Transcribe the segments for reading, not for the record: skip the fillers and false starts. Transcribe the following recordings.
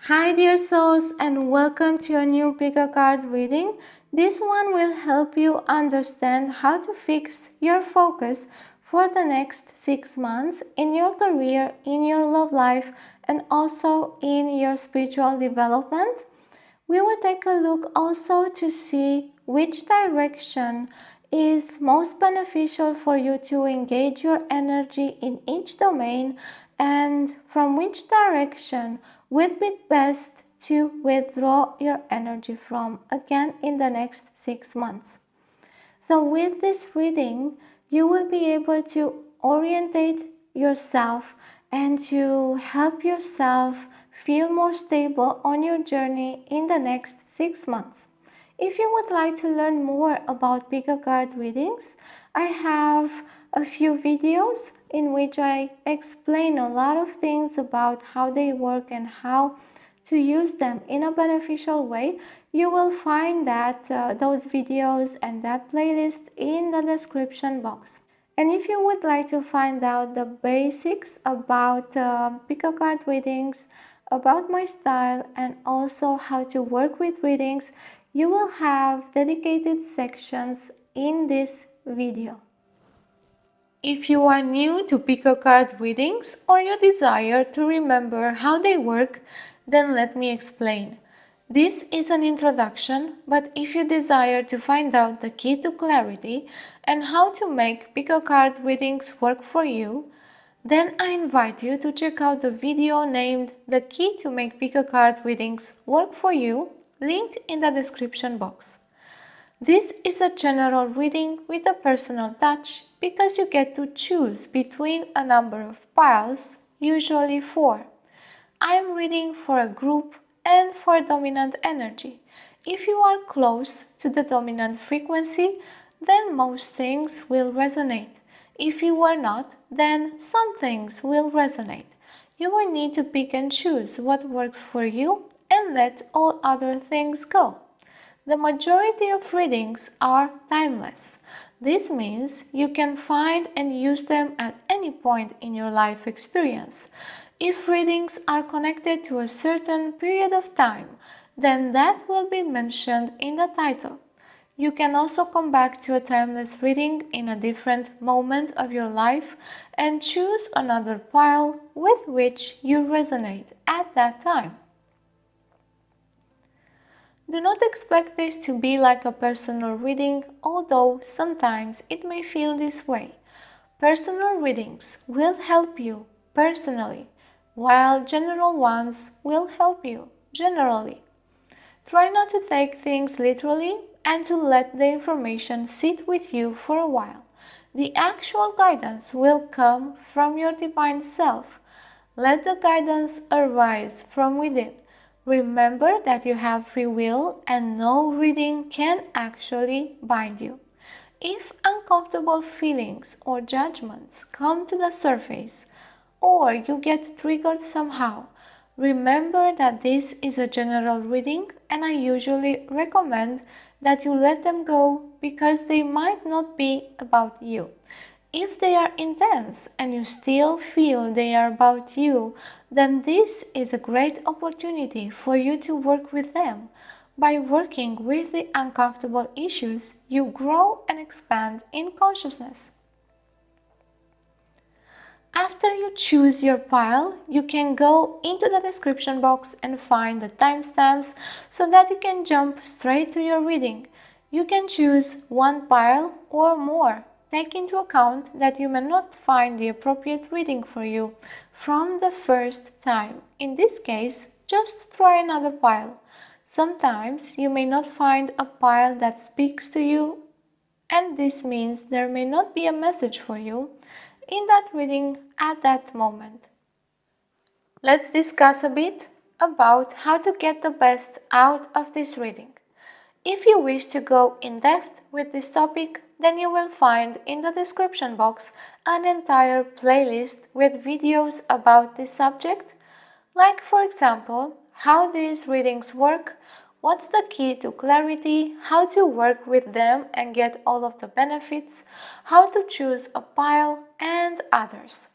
Hi dear souls, and welcome to a new pick a card reading. This one will help you understand how to fix your focus for the next 6 months in your career, in your love life, and also in your spiritual development. We will take a look also to see which direction is most beneficial for you to engage your energy in each domain, and from which direction would be best to withdraw your energy from again in the next 6 months. So with this reading, you will be able to orientate yourself and to help yourself feel more stable on your journey in the next 6 months. If you would like to learn more about pick a card readings, I have a few videos in which I explain a lot of things about how they work and how to use them in a beneficial way. You will find that those videos and that playlist in the description box. And if you would like to find out the basics about pick a card readings, about my style, and also how to work with readings, you will have dedicated sections in this video. If you are new to pick a card readings or you desire to remember how they work, then let me explain. This is an introduction, but if you desire to find out the key to clarity and how to make pick a card readings work for you, then I invite you to check out the video named The Key to Make Pick a Card Readings Work for You, link in the description box. This is a general reading with a personal touch because you get to choose between a number of piles, usually 4. I am reading for a group and for dominant energy. If you are close to the dominant frequency, then most things will resonate. If you are not, then some things will resonate. You will need to pick and choose what works for you and let all other things go. The majority of readings are timeless. This means you can find and use them at any point in your life experience. If readings are connected to a certain period of time, then that will be mentioned in the title. You can also come back to a timeless reading in a different moment of your life and choose another pile with which you resonate at that time. Do not expect this to be like a personal reading, although sometimes it may feel this way. Personal readings will help you personally, while general ones will help you generally. Try not to take things literally and to let the information sit with you for a while. The actual guidance will come from your divine self. Let the guidance arise from within. Remember that you have free will and no reading can actually bind you. If uncomfortable feelings or judgments come to the surface, or you get triggered somehow, remember that this is a general reading and I usually recommend that you let them go because they might not be about you. If they are intense and you still feel they are about you, then this is a great opportunity for you to work with them. By working with the uncomfortable issues, you grow and expand in consciousness. After you choose your pile, you can go into the description box and find the timestamps so that you can jump straight to your reading. You can choose one pile or more. Take into account that you may not find the appropriate reading for you from the first time. In this case, just try another pile. Sometimes you may not find a pile that speaks to you, and this means there may not be a message for you in that reading at that moment. Let's discuss a bit about how to get the best out of this reading. If you wish to go in depth with this topic, then you will find in the description box an entire playlist with videos about this subject, like for example, how these readings work, what's the key to clarity, how to work with them and get all of the benefits, how to choose a pile, and others.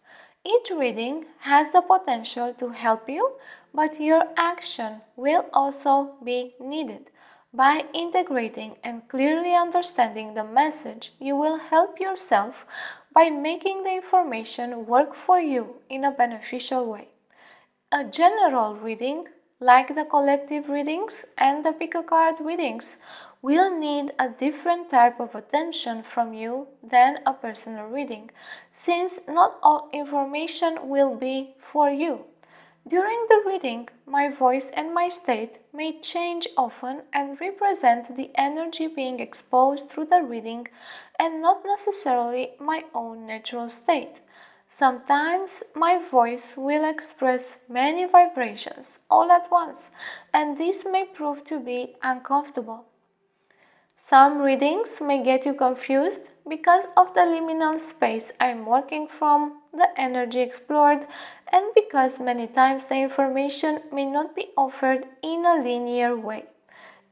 Each reading has the potential to help you, but your action will also be needed. By integrating and clearly understanding the message, you will help yourself by making the information work for you in a beneficial way. A general reading, like the collective readings and the pick a card readings, will need a different type of attention from you than a personal reading, since not all information will be for you. During the reading, my voice and my state may change often and represent the energy being exposed through the reading and not necessarily my own natural state. Sometimes my voice will express many vibrations all at once, and this may prove to be uncomfortable. Some readings may get you confused because of the liminal space I'm working from, the energy explored, and because many times the information may not be offered in a linear way.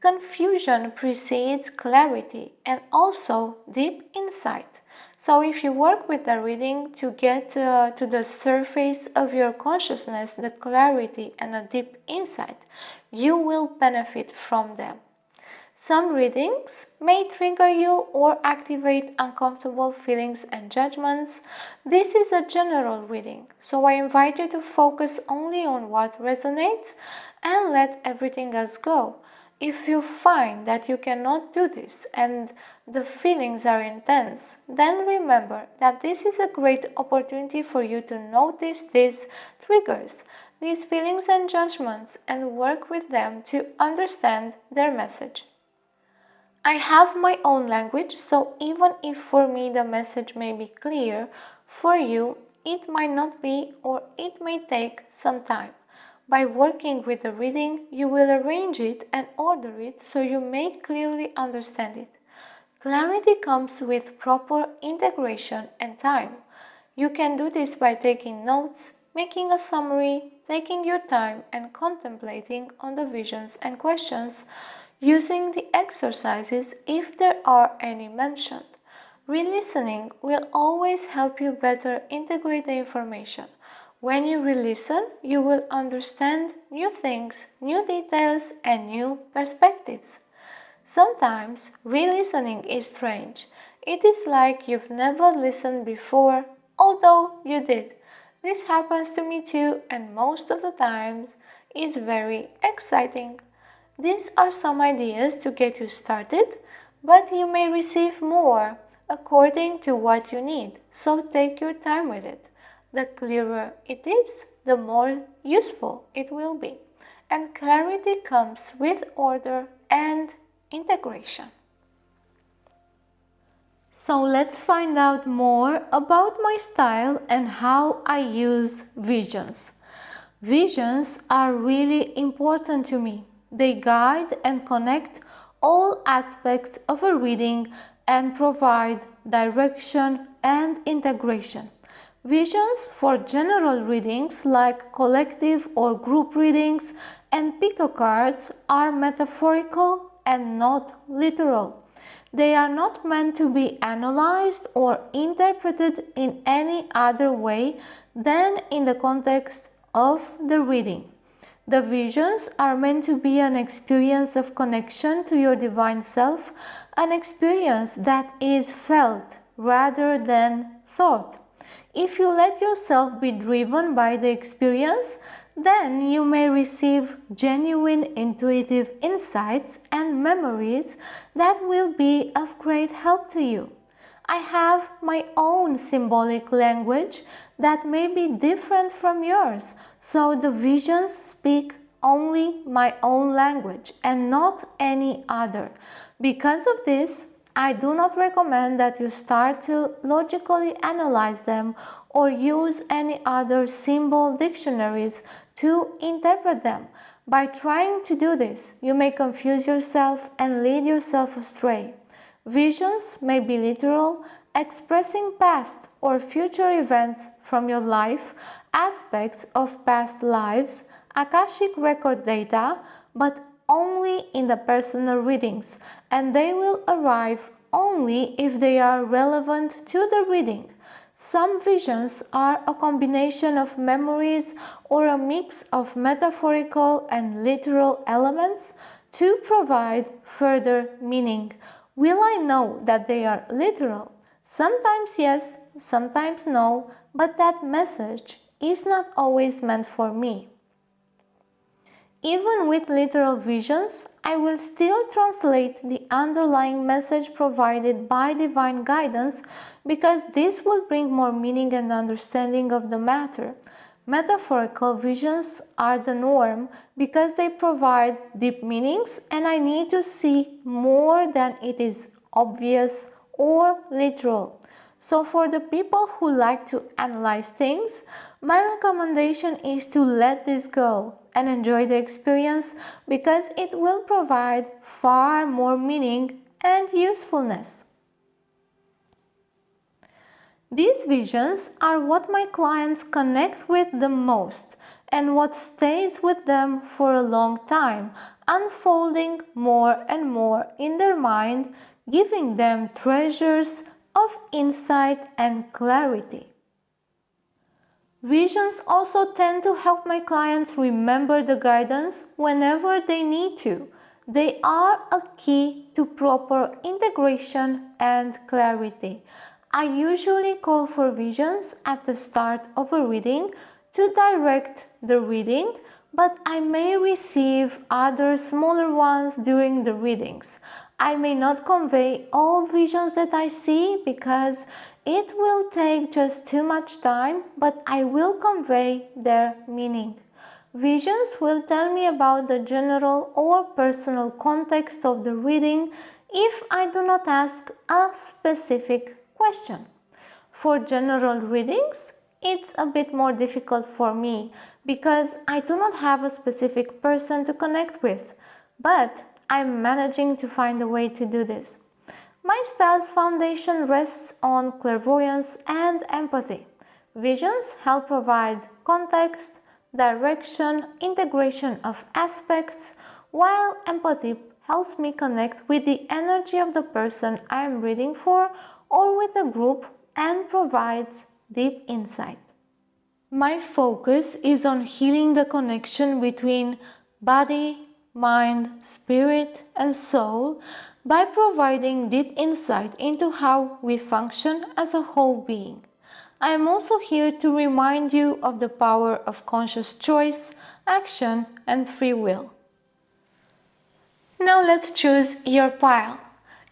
Confusion precedes clarity and also deep insight. So, if you work with the reading to get to the surface of your consciousness, the clarity and a deep insight, you will benefit from them. Some readings may trigger you or activate uncomfortable feelings and judgments. This is a general reading, so I invite you to focus only on what resonates and let everything else go. If you find that you cannot do this and the feelings are intense, then remember that this is a great opportunity for you to notice these triggers, these feelings and judgments, and work with them to understand their message. I have my own language, so even if for me the message may be clear, for you it might not be, or it may take some time. By working with the reading, you will arrange it and order it so you may clearly understand it. Clarity comes with proper integration and time. You can do this by taking notes, making a summary, taking your time, and contemplating on the visions and questions, using the exercises if there are any mentioned. Re-listening will always help you better integrate the information. When you re-listen, you will understand new things, new details, and new perspectives. Sometimes re-listening is strange. It is like you've never listened before, although you did. This happens to me too, and most of the times is very exciting. These are some ideas to get you started, but you may receive more according to what you need, so take your time with it. The clearer it is, the more useful it will be. And clarity comes with order and integration. So let's find out more about my style and how I use visions. Visions are really important to me. They guide and connect all aspects of a reading and provide direction and integration. Visions for general readings like collective or group readings and pick-a cards are metaphorical and not literal. They are not meant to be analyzed or interpreted in any other way than in the context of the reading. The visions are meant to be an experience of connection to your divine self, an experience that is felt rather than thought. If you let yourself be driven by the experience, then you may receive genuine intuitive insights and memories that will be of great help to you. I have my own symbolic language that may be different from yours, so the visions speak only my own language and not any other. Because of this, I do not recommend that you start to logically analyze them or use any other symbol dictionaries to interpret them. By trying to do this, you may confuse yourself and lead yourself astray. Visions may be literal, expressing past or future events from your life, aspects of past lives, Akashic record data, but only in the personal readings, and they will arrive only if they are relevant to the reading. Some visions are a combination of memories or a mix of metaphorical and literal elements to provide further meaning. Will I know that they are literal? Sometimes yes, sometimes no, but that message is not always meant for me. Even with literal visions, I will still translate the underlying message provided by divine guidance because this will bring more meaning and understanding of the matter. Metaphorical visions are the norm because they provide deep meanings and I need to see more than it is obvious or literal. So for the people who like to analyze things, my recommendation is to let this go and enjoy the experience because it will provide far more meaning and usefulness. These visions are what my clients connect with the most and what stays with them for a long time, unfolding more and more in their mind, giving them treasures of insight and clarity. Visions also tend to help my clients remember the guidance whenever they need to. They are a key to proper integration and clarity. I usually call for visions at the start of a reading to direct the reading, but I may receive other smaller ones during the readings. I may not convey all visions that I see because it will take just too much time, but I will convey their meaning. Visions will tell me about the general or personal context of the reading if I do not ask a specific question. For general readings, it's a bit more difficult for me because I do not have a specific person to connect with, but I'm managing to find a way to do this. My style's foundation rests on clairvoyance and empathy. Visions help provide context, direction, integration of aspects, while empathy helps me connect with the energy of the person I am reading for or with a group and provides deep insight. My focus is on healing the connection between body, mind, spirit, and soul by providing deep insight into how we function as a whole being. I am also here to remind you of the power of conscious choice, action, and free will. Now let's choose your pile.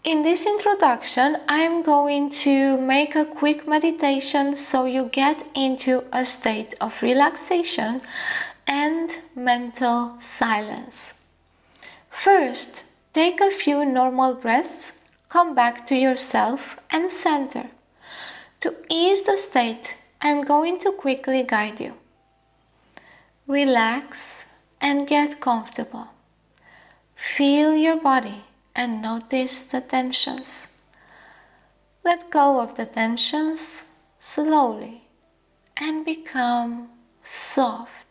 In this introduction, I am going to make a quick meditation so you get into a state of relaxation and mental silence. First, take a few normal breaths, come back to yourself and center. To ease the state, I'm going to quickly guide you. Relax and get comfortable. Feel your body and notice the tensions. Let go of the tensions slowly and become soft.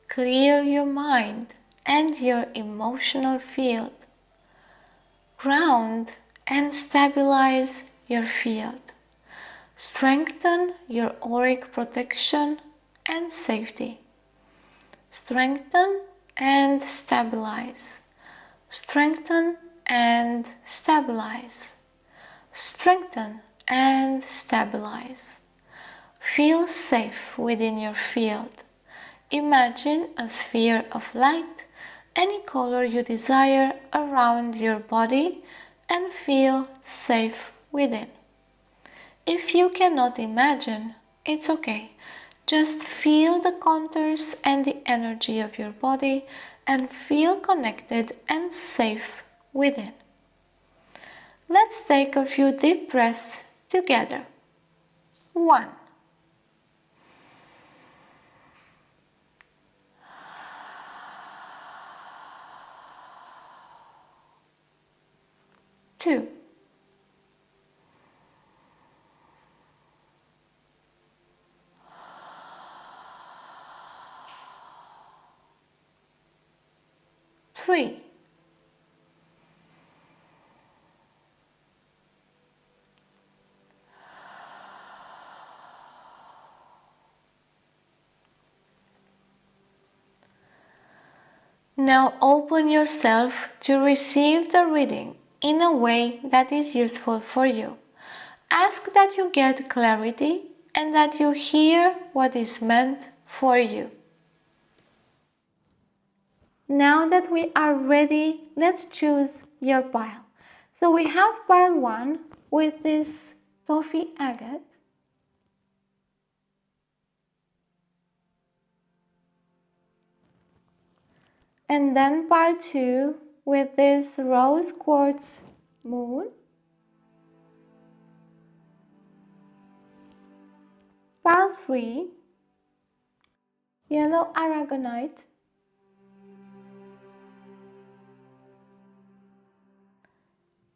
Clear your mind and your emotional field. Ground and stabilize your field. Strengthen your auric protection and safety. Strengthen and stabilize. Strengthen and stabilize. Strengthen and stabilize. Feel safe within your field. Imagine a sphere of light, any color you desire, around your body and feel safe within. If you cannot imagine, it's okay. Just feel the contours and the energy of your body and feel connected and safe within. Let's take a few deep breaths together. 1. 2. 3. 4. Now open yourself to receive the reading in a way that is useful for you. Ask that you get clarity and that you hear what is meant for you. Now that we are ready, let's choose your pile. So we have pile 1 with this toffee agate. And then pile 2 with this rose quartz moon. Pile 3, yellow aragonite.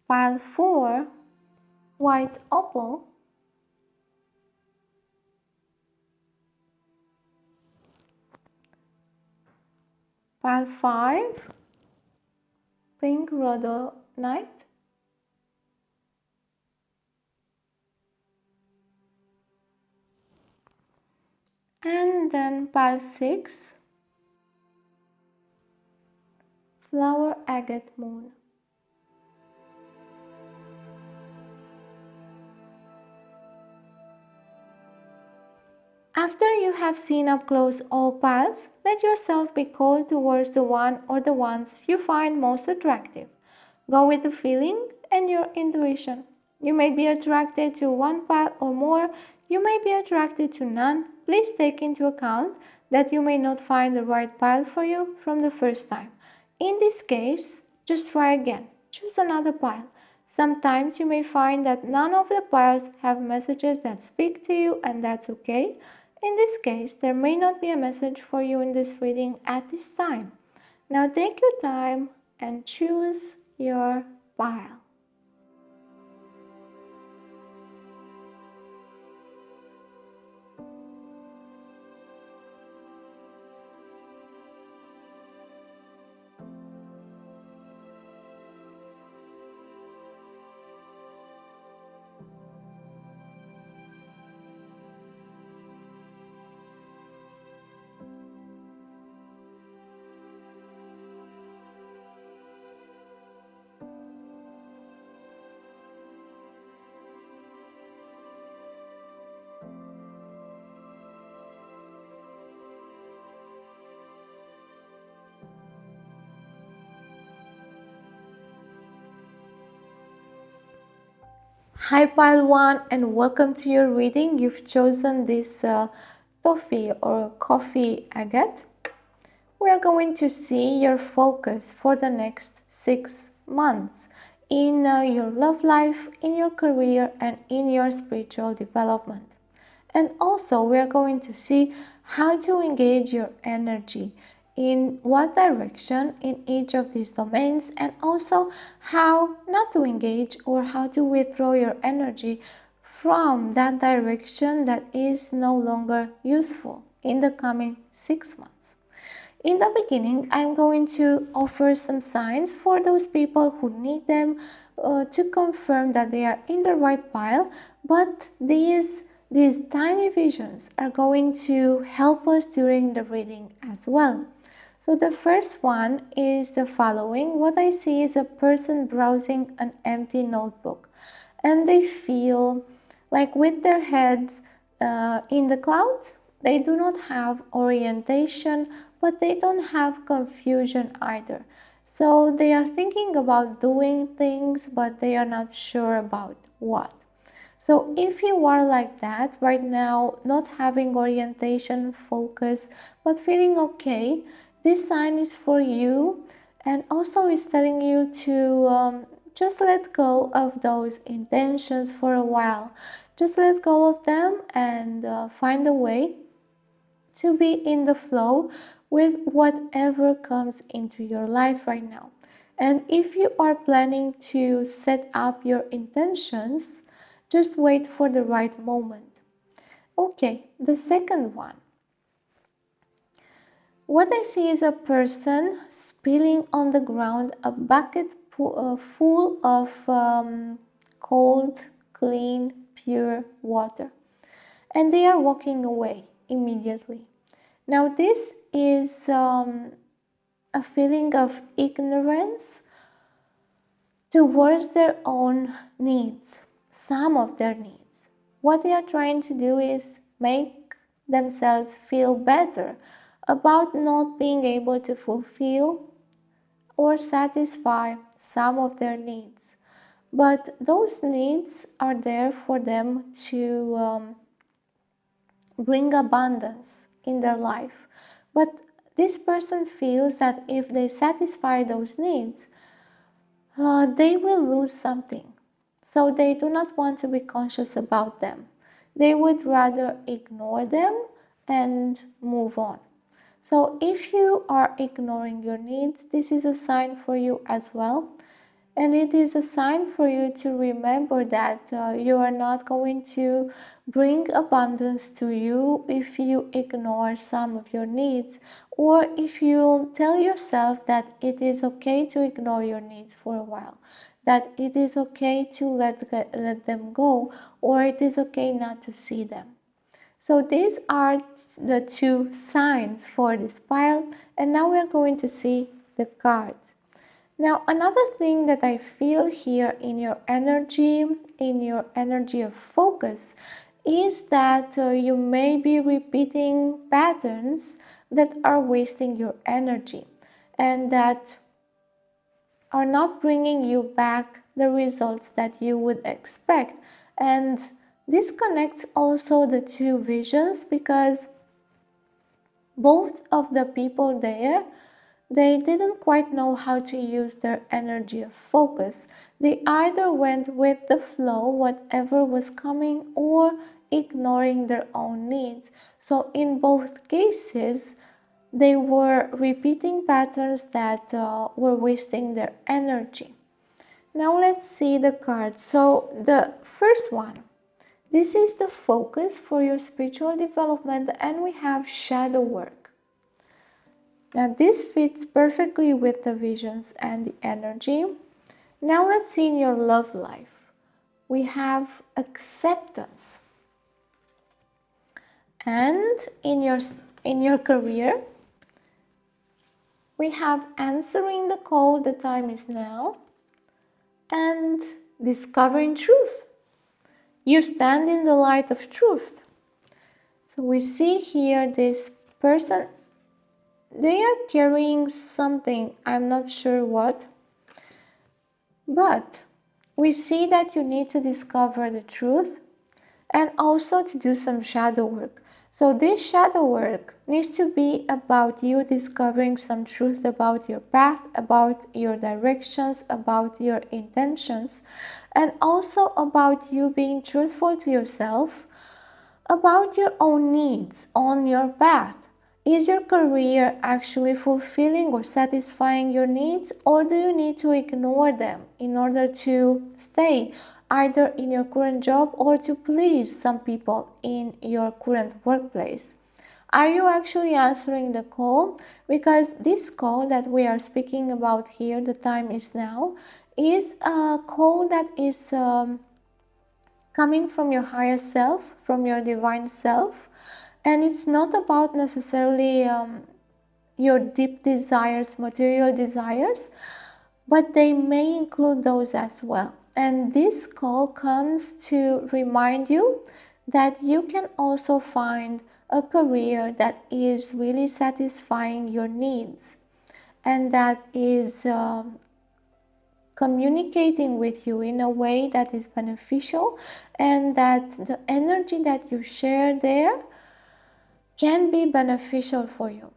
Pile 4, white opal. Pile 5, pink rhodonite. And then pile 6, flower agate moon. After you have seen up close all piles, let yourself be called towards the one or the ones you find most attractive. Go with the feeling and your intuition. You may be attracted to one pile or more, you may be attracted to none. Please take into account that you may not find the right pile for you from the first time. In this case, just try again. Choose another pile. Sometimes you may find that none of the piles have messages that speak to you, and that's okay. In this case, there may not be a message for you in this reading at this time. Now take your time and choose your pile. Hi pile 1 and welcome to your reading. You've chosen this toffee or coffee agate. We are going to see your focus for the next 6 months in your love life, in your career, and in your spiritual development. And also we are going to see how to engage your energy, in what direction in each of these domains, and also how not to engage or how to withdraw your energy from that direction that is no longer useful in the coming 6 months. In the beginning, I'm going to offer some signs for those people who need them to confirm that they are in the right pile, but these tiny visions are going to help us during the reading as well. So the first one is the following. What I see is a person browsing an empty notebook, and they feel like with their heads in the clouds. They do not have orientation, but they don't have confusion either. So they are thinking about doing things, but they are not sure about what. So if you are like that right now, not having orientation, focus, but feeling okay, this sign is for you, and also is telling you to just let go of those intentions for a while. Just let go of them and find a way to be in the flow with whatever comes into your life right now. And if you are planning to set up your intentions, just wait for the right moment. Okay, the second one. What I see is a person spilling on the ground a bucket full of cold, clean, pure water. And they are walking away immediately. Now this is a feeling of ignorance towards their own needs, some of their needs. What they are trying to do is make themselves feel better about not being able to fulfill or satisfy some of their needs. But those needs are there for them to bring abundance in their life. But this person feels that if they satisfy those needs, they will lose something. So they do not want to be conscious about them. They would rather ignore them and move on. So if you are ignoring your needs, this is a sign for you as well. And it is a sign for you to remember that you are not going to bring abundance to you if you ignore some of your needs, or if you tell yourself that it is okay to ignore your needs for a while, that it is okay to let them go, or it is okay not to see them. So these are the two signs for this pile, and now we're going to see the cards. Now, another thing that I feel here in your energy of focus, is that you may be repeating patterns that are wasting your energy and that are not bringing you back the results that you would expect. And this connects also the two visions, because both of the people there, they didn't quite know how to use their energy of focus. They either went with the flow, whatever was coming, or ignoring their own needs. So in both cases, they were repeating patterns that were wasting their energy. Now let's see the cards. So the first one, this is the focus for your spiritual development, and we have shadow work. Now this fits perfectly with the visions and the energy. Now let's see in your love life. We have acceptance. And in your career, we have answering the call, the time is now, and discovering truth. You stand in the light of truth. So we see here this person, they are carrying something, I'm not sure what, but we see that you need to discover the truth and also to do some shadow work. So this shadow work needs to be about you discovering some truth about your path, about your directions, about your intentions, and also about you being truthful to yourself about your own needs on your path. Is your career actually fulfilling or satisfying your needs, or do you need to ignore them in order to stay either in your current job or to please some people in your current workplace? Are you actually answering the call? Because this call that we are speaking about here, the time is now, is a call that is coming from your higher self, from your divine self, and it's not about necessarily your deep desires, material desires, but they may include those as well. And this call comes to remind you that you can also find a career that is really satisfying your needs and that is communicating with you in a way that is beneficial, and that the energy that you share there can be beneficial for you.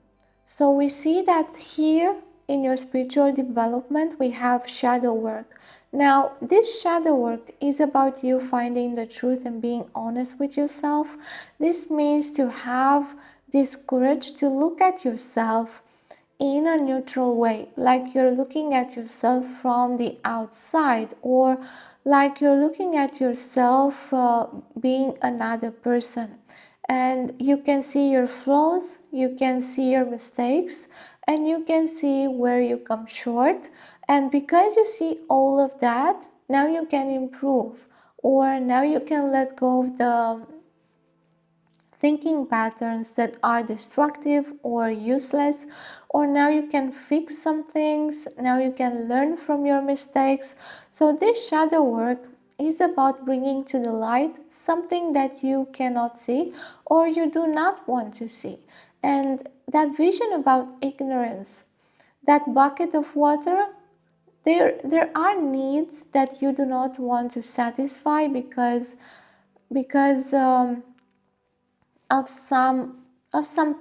So we see that here in your spiritual development we have shadow work. Now this shadow work is about you finding the truth and being honest with yourself. This means to have this courage to look at yourself in a neutral way, like you're looking at yourself from the outside, or like you're looking at yourself being another person. And you can see your flaws, you can see your mistakes, and you can see where you come short. And because you see all of that, now you can improve, or now you can let go of the thinking patterns that are destructive or useless, or now you can fix some things, now you can learn from your mistakes. So this shadow work is about bringing to the light something that you cannot see or you do not want to see. And that vision about ignorance, that bucket of water, there are needs that you do not want to satisfy because of some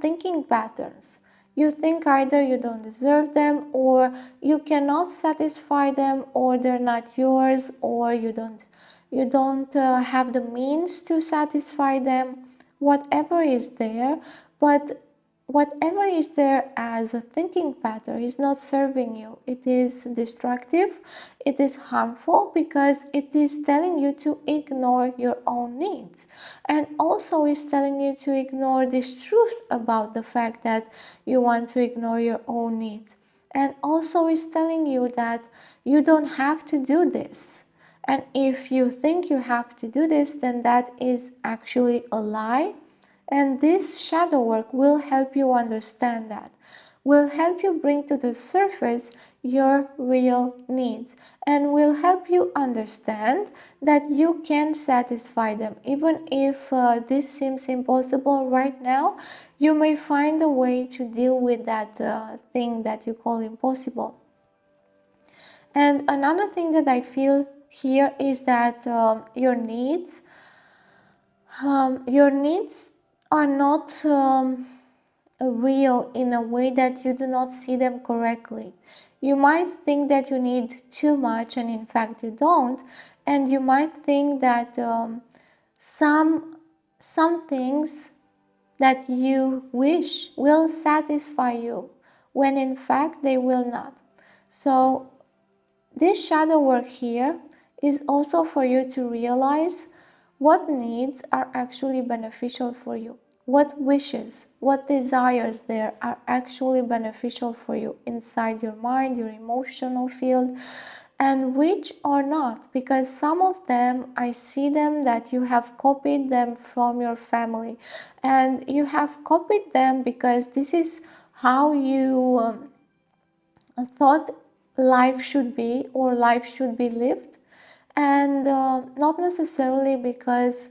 thinking patterns. You think either you don't deserve them, or you cannot satisfy them, or they're not yours, or you don't have the means to satisfy them. Whatever is there, but whatever is there as a thinking pattern is not serving you. It is destructive, it is harmful, because it is telling you to ignore your own needs, and also is telling you to ignore this truth about the fact that you want to ignore your own needs, and also is telling you that you don't have to do this. And if you think you have to do this, then that is actually a lie. And this shadow work will help you understand that, will help you bring to the surface your real needs, and will help you understand that you can satisfy them. Even if this seems impossible right now, you may find a way to deal with that thing that you call impossible. And another thing that I feel here is that your needs are not real in a way that you do not see them correctly. You might think that you need too much, and in fact you don't. And you might think that some things that you wish will satisfy you, when in fact they will not. So this shadow work here is also for you to realize what needs are actually beneficial for you, what wishes, what desires there are actually beneficial for you inside your mind, your emotional field, and which are not, because some of them, I see them that you have copied them from your family, and you have copied them because this is how you thought life should be, or life should be lived, and not necessarily because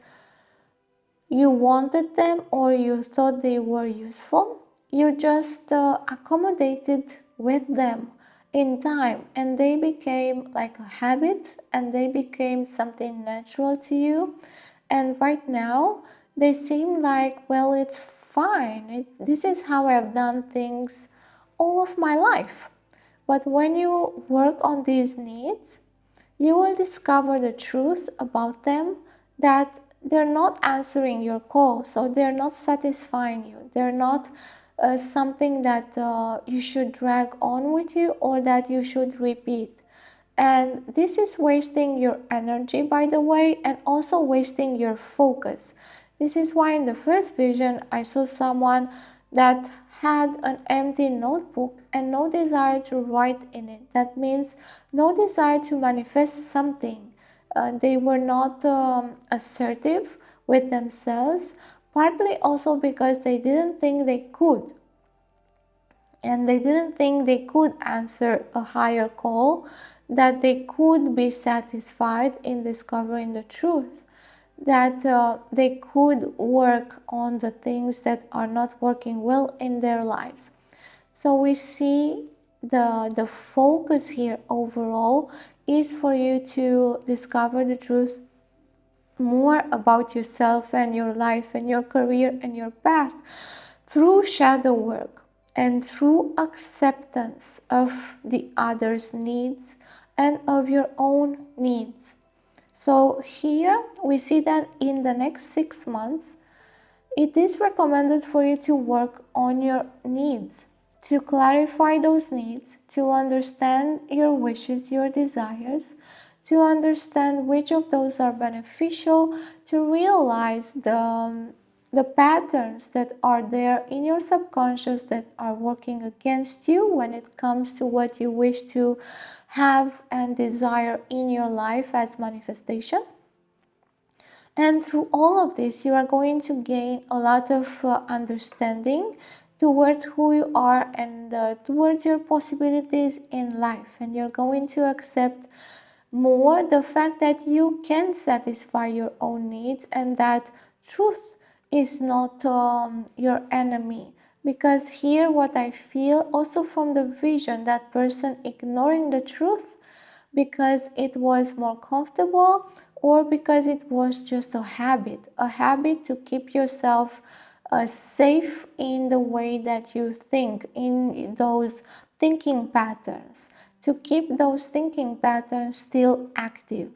you wanted them or you thought they were useful. You just accommodated with them in time, and they became like a habit, and they became something natural to you. And right now they seem like, well, it's fine, this is how I've done things all of my life. But when you work on these needs, you will discover the truth about them, that they're not answering your call, so they're not satisfying you. They're not something that you should drag on with you, or that you should repeat. And this is wasting your energy, by the way, and also wasting your focus. This is why in the first vision I saw someone that had an empty notebook and no desire to write in it. That means no desire to manifest something. They were not assertive with themselves, partly also because they didn't think they could. And they didn't think they could answer a higher call, that they could be satisfied in discovering the truth, that they could work on the things that are not working well in their lives. So we see the focus here overall is for you to discover the truth more about yourself and your life and your career and your path through shadow work and through acceptance of the other's needs and of your own needs. So here we see that in the next 6 months, it is recommended for you to work on your needs, to clarify those needs, to understand your wishes, your desires, to understand which of those are beneficial, to realize the patterns that are there in your subconscious that are working against you when it comes to what you wish to have and desire in your life as manifestation. And through all of this, you are going to gain a lot of understanding towards who you are and towards your possibilities in life. And you're going to accept more the fact that you can satisfy your own needs and that truth is not your enemy. Because here, what I feel also from the vision, that person ignoring the truth because it was more comfortable or because it was just a habit to keep yourself safe in the way that you think, in those thinking patterns, to keep those thinking patterns still active.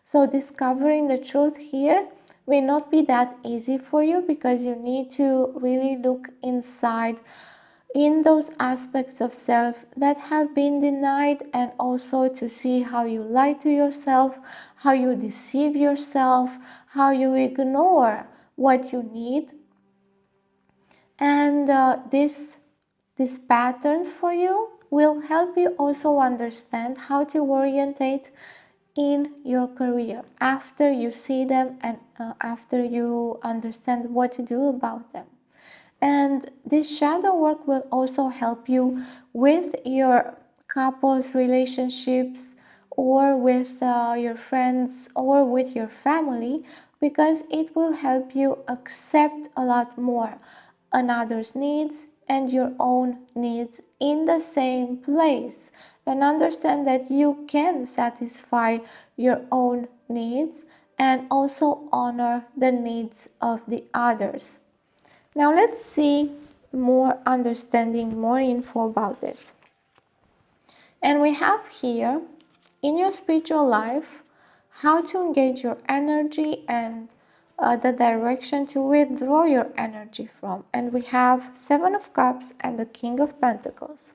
So discovering the truth here may not be that easy for you because you need to really look inside in those aspects of self that have been denied, and also to see how you lie to yourself, how you deceive yourself, how you ignore what you need. And these patterns for you will help you also understand how to orientate in your career after you see them and after you understand what to do about them. And this shadow work will also help you with your couples relationships or with your friends or with your family, because it will help you accept a lot more another's needs and your own needs in the same place, and understand that you can satisfy your own needs and also honor the needs of the others. Now let's see more understanding, more info about this. And we have here in your spiritual life how to engage your energy and the direction to withdraw your energy from. And we have Seven of Cups and the King of Pentacles.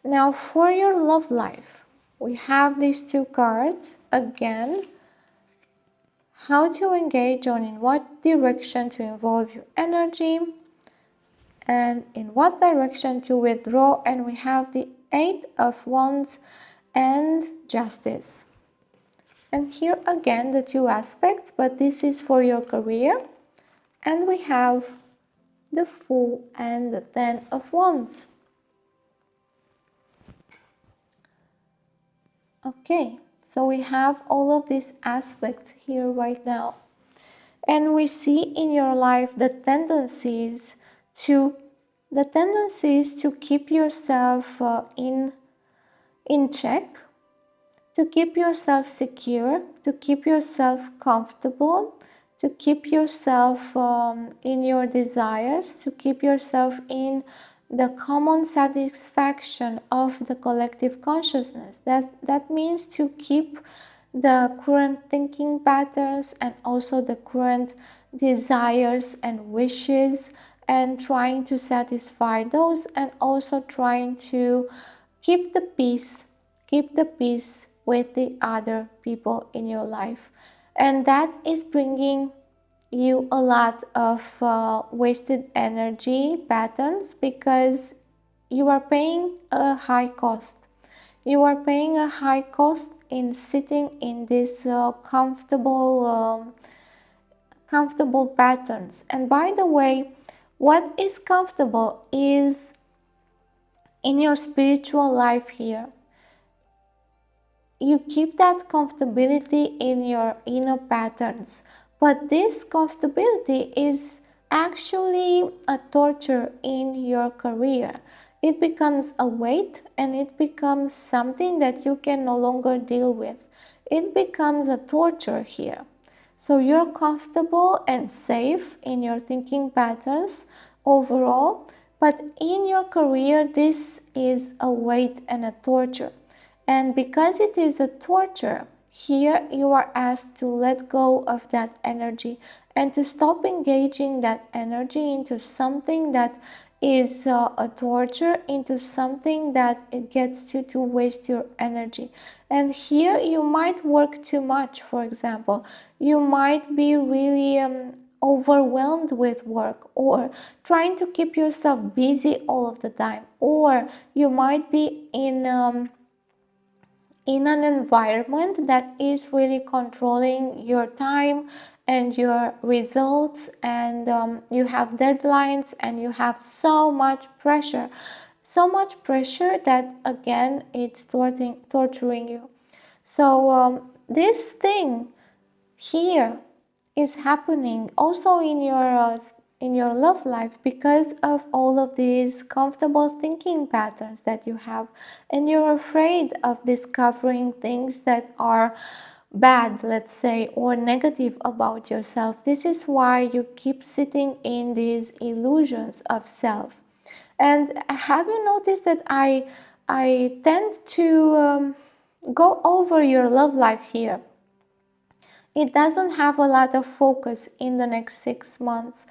Now for your love life, we have these two cards again. How to engage on in what direction to involve your energy and in what direction to withdraw. And we have the Eight of Wands and Justice. And here again the two aspects, but this is for your career. And we have the Fool and the Ten of Wands. Okay, so we have all of these aspects here right now. And we see in your life the tendencies to keep yourself in check, to keep yourself secure, to keep yourself comfortable, to keep yourself in your desires, to keep yourself in the common satisfaction of the collective consciousness. That means to keep the current thinking patterns and also the current desires and wishes, and trying to satisfy those, and also trying to keep the peace with the other people in your life. And that is bringing you a lot of wasted energy patterns, because you are paying a high cost. You are paying a high cost in sitting in these comfortable patterns. And by the way, what is comfortable is in your spiritual life here. You keep that comfortability in your inner patterns, but this comfortability is actually a torture in your career. It becomes a weight, and it becomes something that you can no longer deal with. It becomes a torture here. So you're comfortable and safe in your thinking patterns overall, but in your career this is a weight and a torture. And because it is a torture, here you are asked to let go of that energy and to stop engaging that energy into something that is a torture, into something that it gets you to waste your energy. And here you might work too much, for example. You might be really overwhelmed with work, or trying to keep yourself busy all of the time, or you might be in an environment that is really controlling your time and your results, and you have deadlines, and you have so much pressure that again it's torturing you. So this thing here is happening also in your love life because of all of these comfortable thinking patterns that you have, and you're afraid of discovering things that are bad, let's say, or negative about yourself. This is why you keep sitting in these illusions of self. And have you noticed that I tend to go over your love life here? It doesn't have a lot of focus in the next 6 months,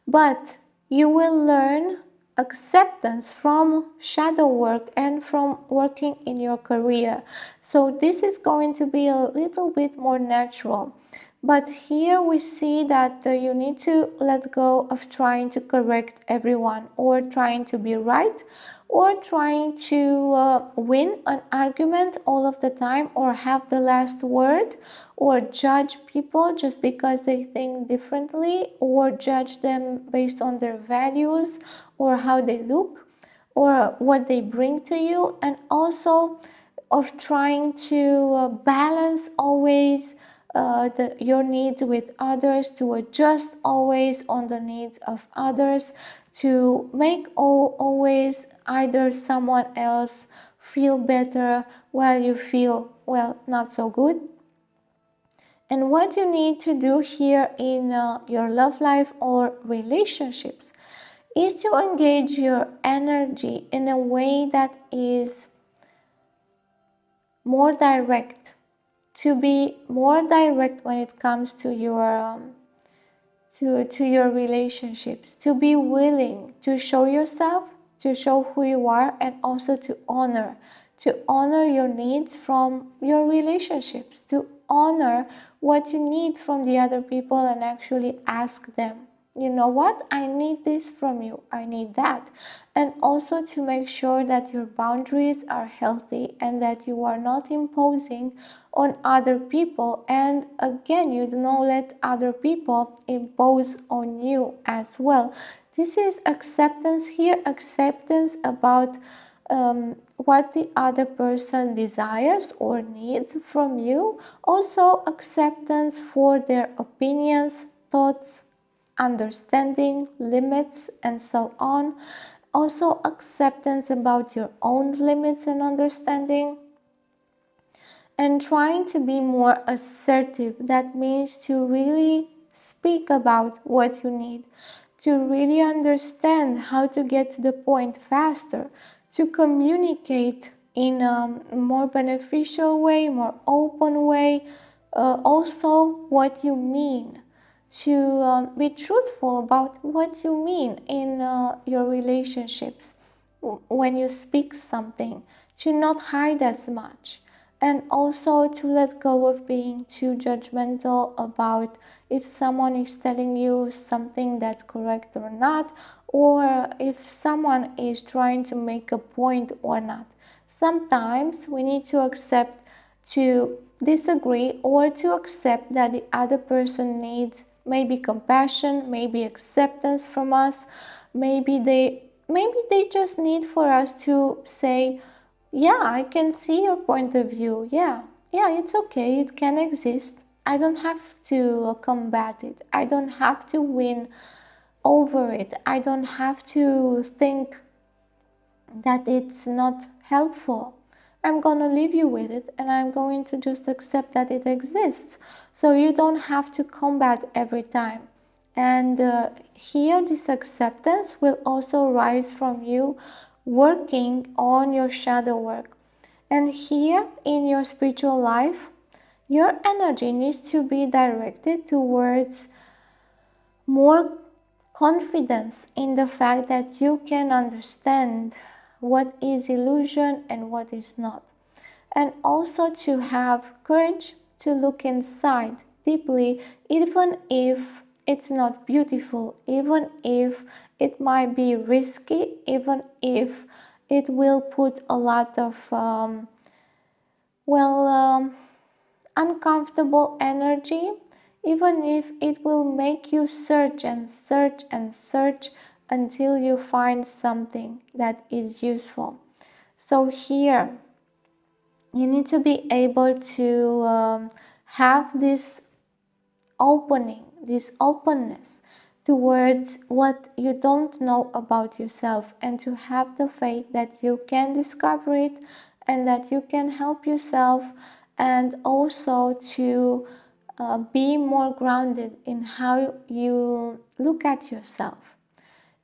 but you will learn acceptance from shadow work and from working in your career. So this is going to be a little bit more natural. But here we see that you need to let go of trying to correct everyone, or trying to be right, or trying to win an argument all of the time, or have the last word, or judge people just because they think differently, or judge them based on their values, or how they look, or what they bring to you, and also of trying to balance always your needs with others, to adjust always on the needs of others, to make always either someone else feel better while you feel, well, not so good. And what you need to do here in your love life or relationships is to engage your energy in a way that is more direct, to be more direct when it comes to your your relationships, to be willing to show yourself, to show who you are, and also to honor your needs from your relationships, to honor what you need from the other people, and actually ask them, you know what, I need this from you, I need that. And also to make sure that your boundaries are healthy and that you are not imposing on other people, and again, you do not let other people impose on you as well. This is acceptance here, acceptance about what the other person desires or needs from you. Also acceptance for their opinions, thoughts, understanding, limits, and so on. Also acceptance about your own limits and understanding. And trying to be more assertive. That means to really speak about what you need, to really understand how to get to the point faster, to communicate in a more beneficial way, more open way, also what you mean, to be truthful about what you mean in your relationships when you speak something, to not hide as much, and also to let go of being too judgmental about if someone is telling you something that's correct or not, or if someone is trying to make a point or not. Sometimes we need to accept to disagree, or to accept that the other person needs maybe compassion, maybe acceptance from us, maybe they just need for us to say, yeah, I can see your point of view. Yeah, it's okay. It can exist. I don't have to combat it. I don't have to win over it. I don't have to think that it's not helpful. I'm gonna leave you with it, and I'm going to just accept that it exists. So you don't have to combat every time. And here, this acceptance will also rise from you working on your shadow work. And here in your spiritual life, your energy needs to be directed towards more confidence in the fact that you can understand what is illusion and what is not. And also to have courage to look inside deeply, even if it's not beautiful, even if it might be risky, even if it will put a lot of uncomfortable energy even if it will make you search and search and search until you find something that is useful. So here, you need to be able to have this opening, this openness towards what you don't know about yourself, and to have the faith that you can discover it and that you can help yourself, and also to be more grounded in how you look at yourself.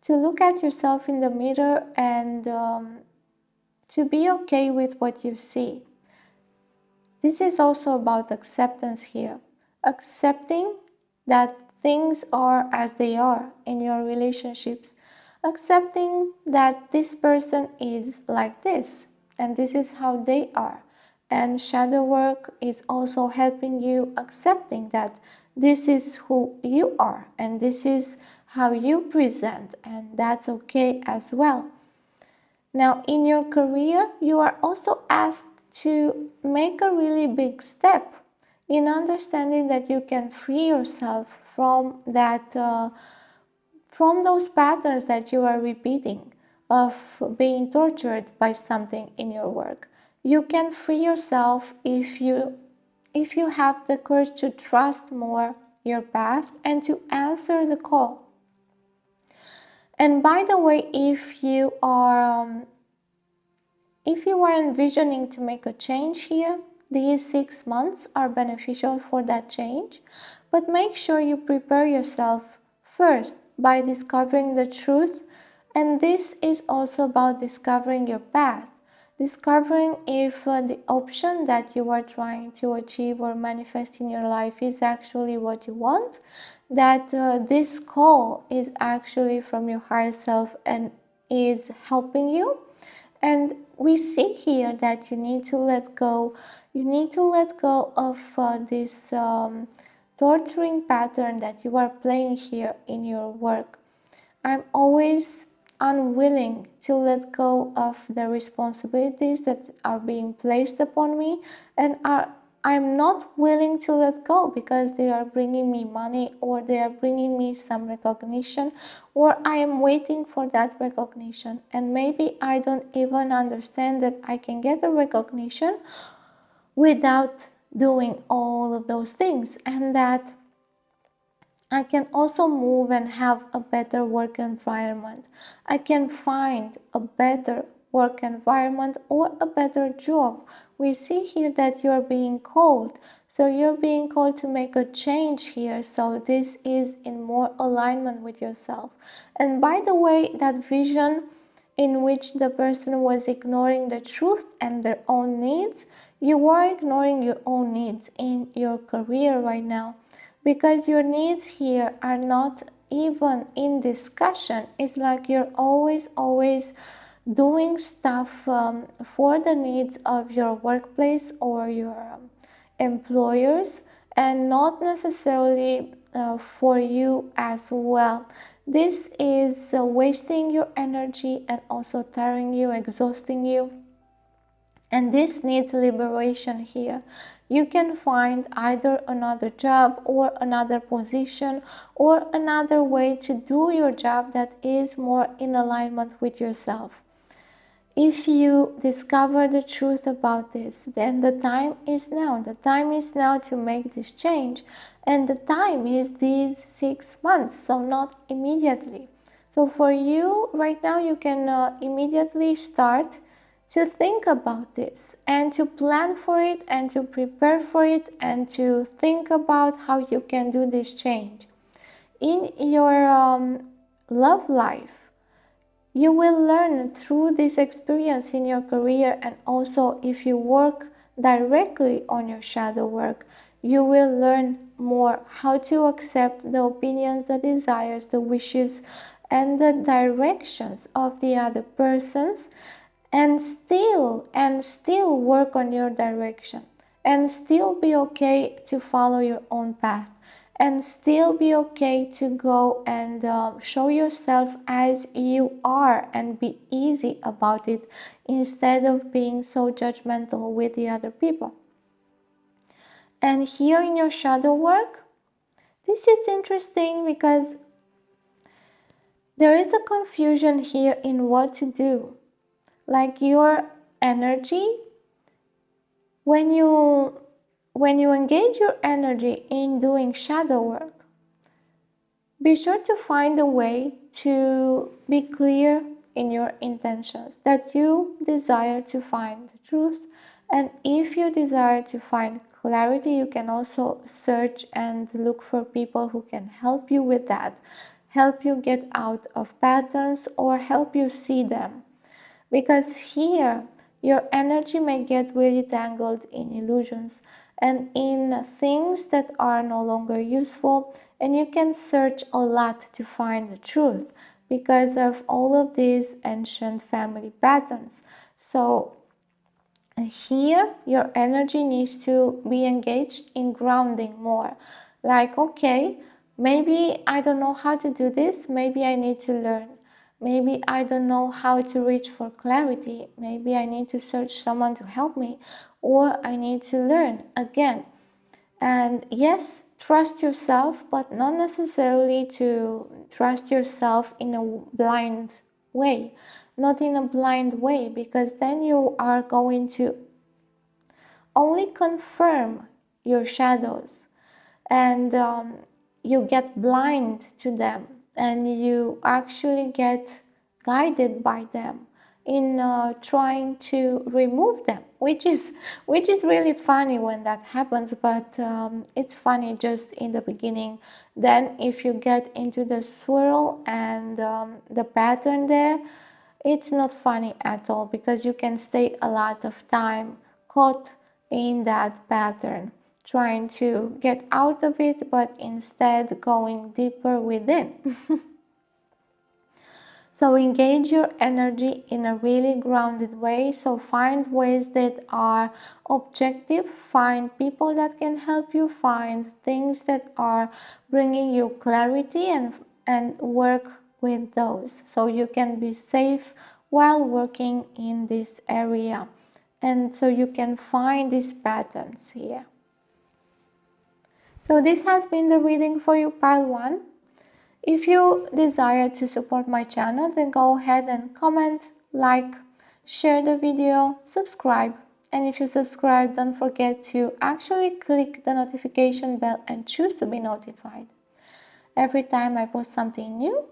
To look at yourself in the mirror and to be okay with what you see. This is also about acceptance here. Accepting that things are as they are in your relationships. Accepting that this person is like this and this is how they are. And shadow work is also helping you accepting that this is who you are and this is how you present, and that's okay as well. Now, in your career, you are also asked to make a really big step in understanding that you can free yourself from from those patterns that you are repeating of being tortured by something in your work. You can free yourself if you have the courage to trust more your path and to answer the call. And by the way, if you are envisioning to make a change here, these 6 months are beneficial for that change, but make sure you prepare yourself first by discovering the truth, and this is also about discovering your path, discovering if the option that you are trying to achieve or manifest in your life is actually what you want, that this call is actually from your higher self and is helping you. And we see here that you need to let go. You need to let go of this torturing pattern that you are playing here in your work. I'm always unwilling to let go of the responsibilities that are being placed upon me, and I'm not willing to let go because they are bringing me money, or they are bringing me some recognition, or I am waiting for that recognition, and maybe I don't even understand that I can get the recognition without doing all of those things, and that I can also move and have a better work environment. I can find a better work environment or a better job. We see here that you're being called. So you're being called to make a change here. So this is in more alignment with yourself. And by the way, that vision in which the person was ignoring the truth and their own needs, you are ignoring your own needs in your career right now, because your needs here are not even in discussion. It's like you're always doing stuff for the needs of your workplace or your employers, and not necessarily for you as well. This is wasting your energy and also tiring you, exhausting you. And this needs liberation here. You can find either another job or another position or another way to do your job that is more in alignment with yourself. If you discover the truth about this, then the time is now. The time is now to make this change. And the time is these 6 months, so not immediately. So for you, right now, you can immediately start to think about this and to plan for it and to prepare for it and to think about how you can do this change. In your love life, you will learn through this experience in your career, and also if you work directly on your shadow work, you will learn more how to accept the opinions, the desires, the wishes, and the directions of the other persons, and still work on your direction, and still be okay to follow your own path, and still be okay to go and show yourself as you are and be easy about it, instead of being so judgmental with the other people. And here in your shadow work, This is interesting because there is a confusion here in what to do. Like your energy, when you engage your energy in doing shadow work, be sure to find a way to be clear in your intentions that you desire to find the truth. And if you desire to find clarity, you can also search and look for people who can help you with that, help you get out of patterns or help you see them. Because here your energy may get really tangled in illusions and in things that are no longer useful, and you can search a lot to find the truth because of all of these ancient family patterns. So here your energy needs to be engaged in grounding more. Like, okay, maybe I don't know how to do this, maybe I need to learn. Maybe I don't know how to reach for clarity. Maybe I need to search someone to help me, or I need to learn again. And yes, trust yourself, but not necessarily to trust yourself in a blind way. Not in a blind way, because then you are going to only confirm your shadows, and you get blind to them, and you actually get guided by them in trying to remove them, which is really funny when that happens, but it's funny just in the beginning. Then if you get into the swirl and the pattern there, it's not funny at all, because you can stay a lot of time caught in that pattern, trying to get out of it, but instead going deeper within. So engage your energy in a really grounded way. So find ways that are objective, find people that can help you, find things that are bringing you clarity, and work with those so you can be safe while working in this area. And so you can find these patterns here. So this has been the reading for you, pile 1. If you desire to support my channel, then go ahead and comment, like, share the video, subscribe. And if you subscribe, don't forget to actually click the notification bell and choose to be notified every time I post something new.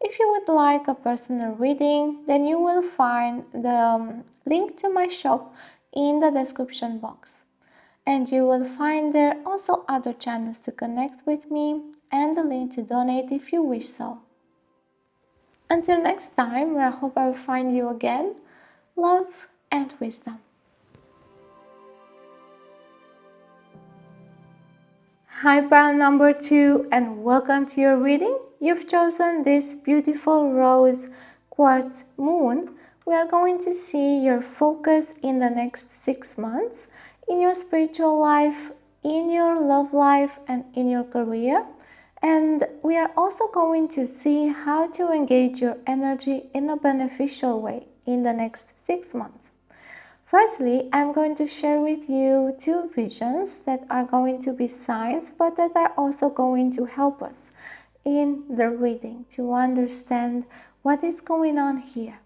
If you would like a personal reading, then you will find the link to my shop in the description box. And you will find there also other channels to connect with me and the link to donate if you wish so. Until next time, I hope I will find you again. Love and wisdom. Hi, pile number 2, and welcome to your reading. You've chosen this beautiful rose quartz moon. We are going to see your focus in the next 6 months in your spiritual life, in your love life, and in your career. And we are also going to see how to engage your energy in a beneficial way in the next 6 months. Firstly, I'm going to share with you 2 visions that are going to be signs, but that are also going to help us in the reading to understand what is going on here.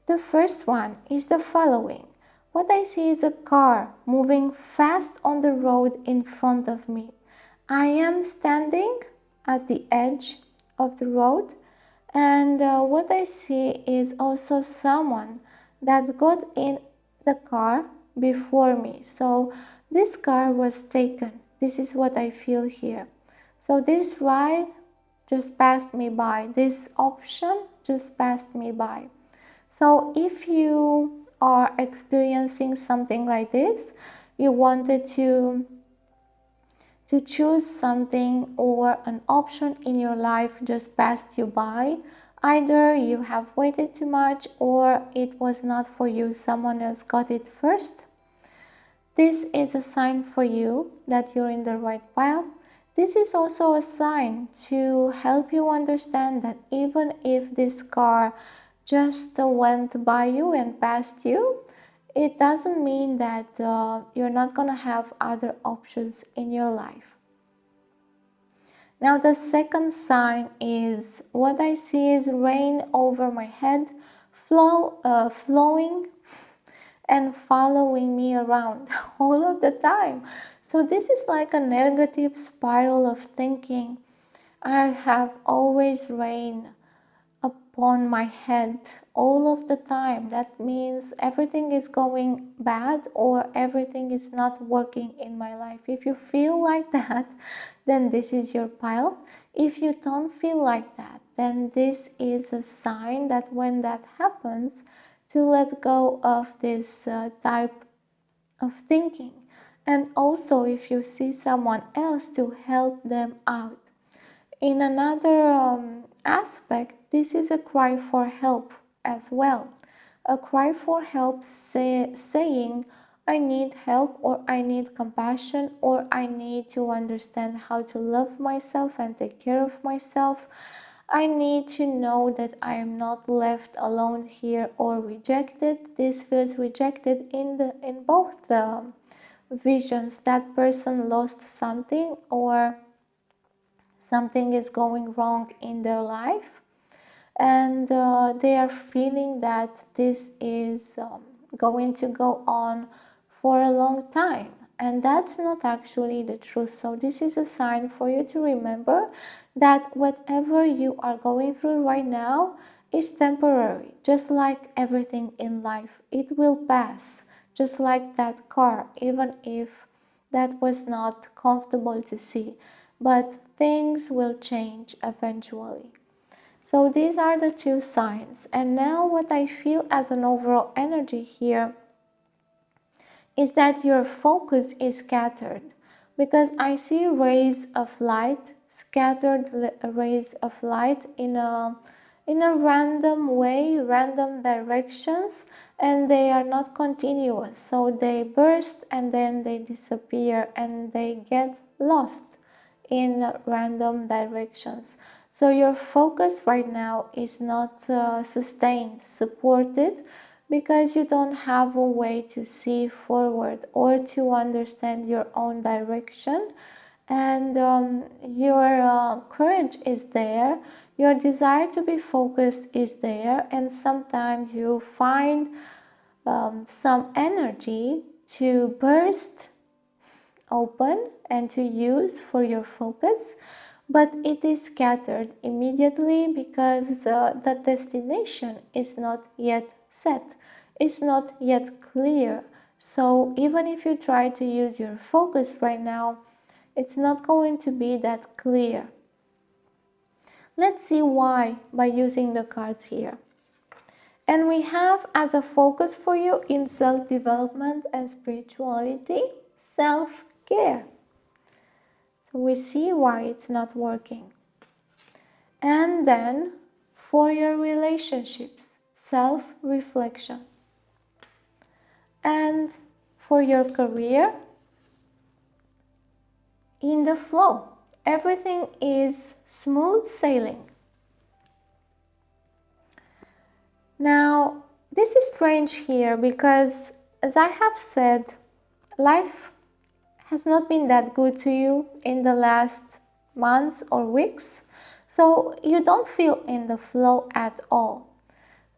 The first one is the following. What I see is a car moving fast on the road in front of me. I am standing at the edge of the road, and what I see is also someone that got in the car before me. So this car was taken. This is what I feel here. So this ride just passed me by. This option just passed me by. So if you are experiencing something like this, you wanted to choose something, or an option in your life just passed you by, either you have waited too much or it was not for you, someone else got it first, this is a sign for you that you're in the right path. This is also a sign to help you understand that even if this car just went by you and passed you, it doesn't mean that you're not going to have other options in your life. Now the second sign is what I see is rain over my head, flowing and following me around all of the time. So this is like a negative spiral of thinking. I have always rain upon my head all of the time. That means everything is going bad or everything is not working in my life. If you feel like that, then this is your pile. If you don't feel like that, then this is a sign that when that happens, to let go of this type of thinking. And also, if you see someone else, to help them out. In another aspect, this is a cry for help as well. A cry for help saying, I need help, or I need compassion, or I need to understand how to love myself and take care of myself. I need to know that I am not left alone here or rejected. This feels rejected in both the visions. That person lost something, or something is going wrong in their life, and they are feeling that this is going to go on for a long time, and that's not actually the truth. So this is a sign for you to remember that whatever you are going through right now is temporary, just like everything in life. It will pass, just like that car, even if that was not comfortable to see, but things will change eventually. So these are the two signs. And now what I feel as an overall energy here is that your focus is scattered, because I see rays of light, scattered rays of light in a random way, random directions, and they are not continuous. So they burst and then they disappear and they get lost in random directions. So your focus right now is not sustained, supported, because you don't have a way to see forward or to understand your own direction. And your courage is there, your desire to be focused is there, and sometimes you find some energy to burst open and to use for your focus, but it is scattered immediately because the destination is not yet set, it's not yet clear. So even if you try to use your focus right now, it's not going to be that clear. Let's see why by using the cards here. And we have as a focus for you in self-development and spirituality, self-care. So we see why it's not working. And then for your relationships, self-reflection. And for your career, in the flow. Everything is smooth sailing. Now, this is strange here because, as I have said, life has not been that good to you in the last months or weeks, so you don't feel in the flow at all.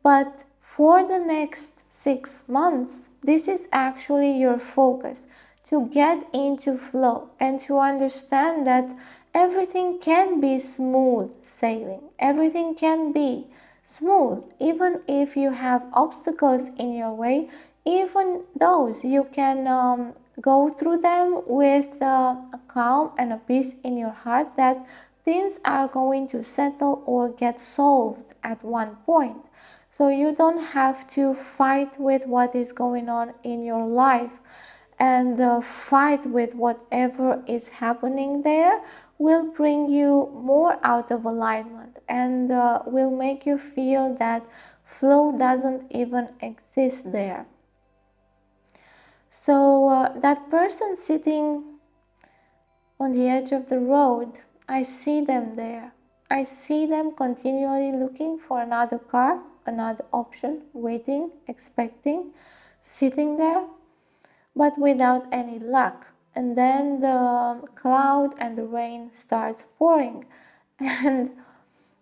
But for the next 6 months, this is actually your focus, to get into flow and to understand that everything can be smooth sailing. Everything can be smooth, even if you have obstacles in your way. Even those, you can go through them with a calm and a peace in your heart, that things are going to settle or get solved at one point. So you don't have to fight with what is going on in your life, and fight with whatever is happening there will bring you more out of alignment, and will make you feel that flow doesn't even exist there. So that person sitting on the edge of the road, I see them there. I see them continually looking for another car, another option, waiting, expecting, sitting there, but without any luck. and then the cloud and the rain starts pouring. And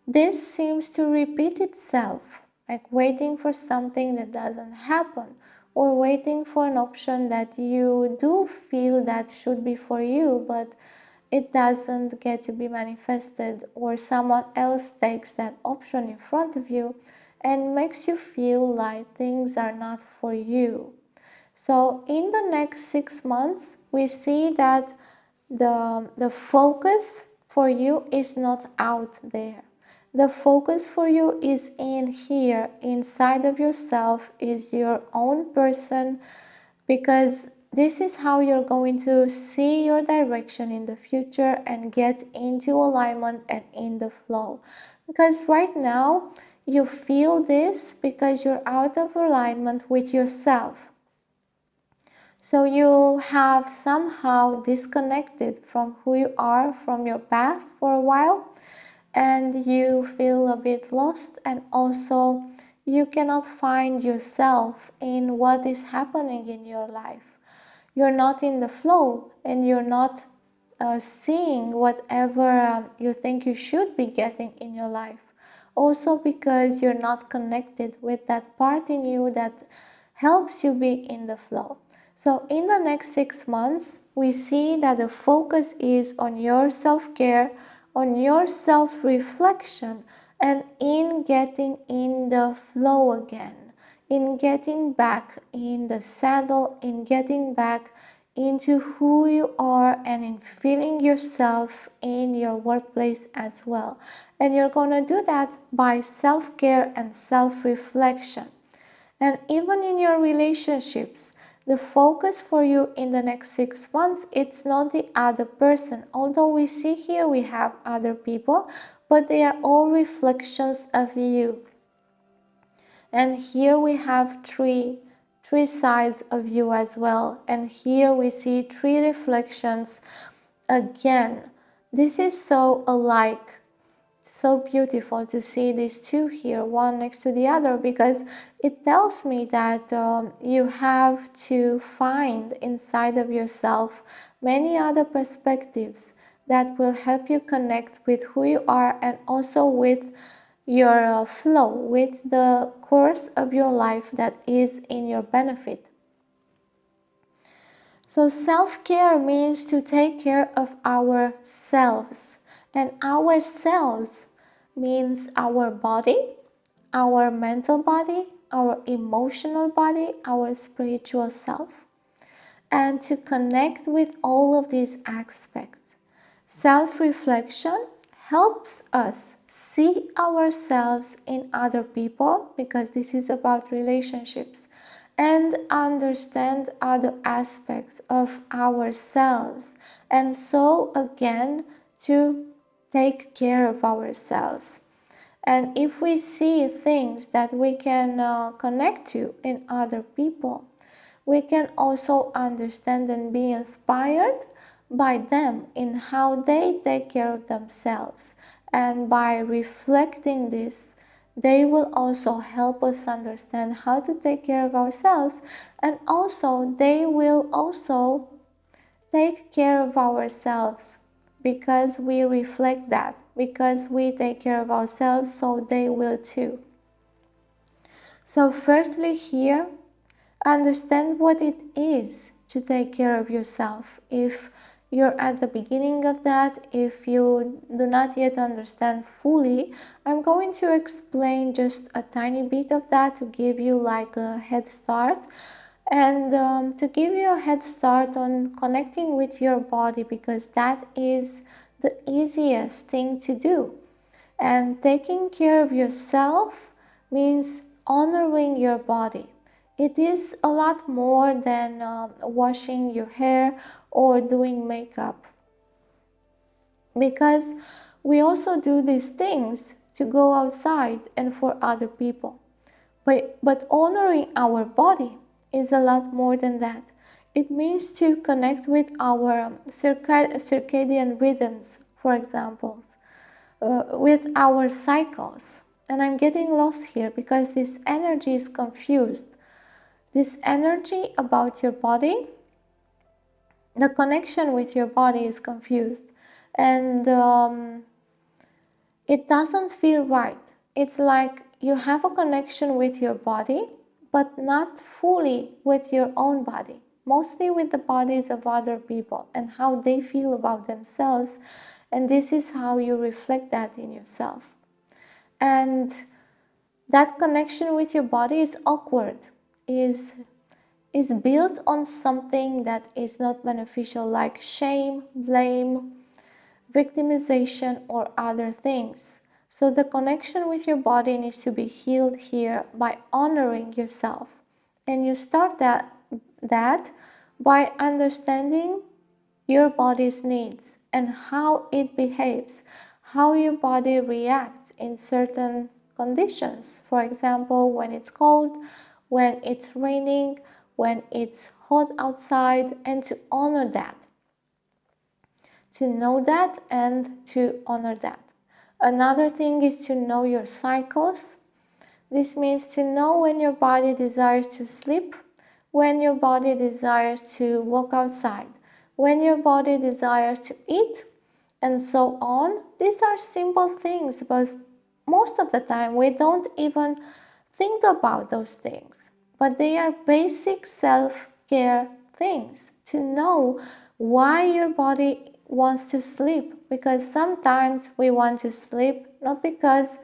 this seems to repeat itself, like waiting for something that doesn't happen, or waiting for an option that you do feel that should be for you, but it doesn't get to be manifested, or someone else takes that option in front of you and makes you feel like things are not for you. So in the next 6 months, we see that the focus for you is not out there. The focus for you is in here, inside of yourself, is your own person, because this is how you're going to see your direction in the future and get into alignment and in the flow. Because right now, you feel this because you're out of alignment with yourself. So you have somehow disconnected from who you are, from your path for a while, and you feel a bit lost, and also you cannot find yourself in what is happening in your life. You're not in the flow, and you're not seeing whatever you think you should be getting in your life. Also because you're not connected with that part in you that helps you be in the flow. So in the next 6 months, we see that the focus is on your self-care, on your self-reflection, and in getting in the flow again, in getting back in the saddle, in getting back into who you are, and in feeling yourself in your workplace as well. And you're going to do that by self-care and self-reflection. And even in your relationships, the focus for you in the next 6 months, it's not the other person. Although we see here we have other people, but they are all reflections of you. And here we have three sides of you as well. And here we see three reflections again. This is so alike. So beautiful to see these two here, one next to the other, because it tells me that you have to find inside of yourself many other perspectives that will help you connect with who you are, and also with your flow, with the course of your life that is in your benefit. So self-care means to take care of ourselves, and ourselves means our body, our mental body, our emotional body, our spiritual self, and to connect with all of these aspects. Self-reflection helps us see ourselves in other people, because this is about relationships, and understand other aspects of ourselves, and so again to take care of ourselves. And if we see things that we can connect to in other people, we can also understand and be inspired by them in how they take care of themselves. And by reflecting this, they will also help us understand how to take care of ourselves, and also they will also take care of ourselves, because we reflect that, because we take care of ourselves, so they will too. So firstly here, understand what it is to take care of yourself. If you're at the beginning of that, if you do not yet understand fully, I'm going to explain just a tiny bit of that to give you like a head start, and to give you a head start on connecting with your body, because that is the easiest thing to do. And taking care of yourself means honoring your body. It is a lot more than washing your hair or doing makeup, because we also do these things to go outside and for other people. But honoring our body is a lot more than that. It means to connect with our circadian rhythms, for example, with our cycles. And I'm getting lost here because this energy is confused. This energy about your body the connection with your body is confused, and it doesn't feel right. It's like you have a connection with your body, but not fully with your own body, mostly with the bodies of other people and how they feel about themselves. And this is how you reflect that in yourself. And that connection with your body is awkward, is built on something that is not beneficial, like shame, blame, victimization, or other things. So the connection with your body needs to be healed here by honoring yourself. And you start that by understanding your body's needs and how it behaves, how your body reacts in certain conditions. For example, when it's cold, when it's raining, when it's hot outside, and to honor that, to know that and to honor that. Another thing is to know your cycles. This means to know when your body desires to sleep, when your body desires to walk outside, when your body desires to eat, and so on. These are simple things, but most of the time we don't even think about those things. But they are basic self-care things, to know why your body wants to sleep, because sometimes we want to sleep not because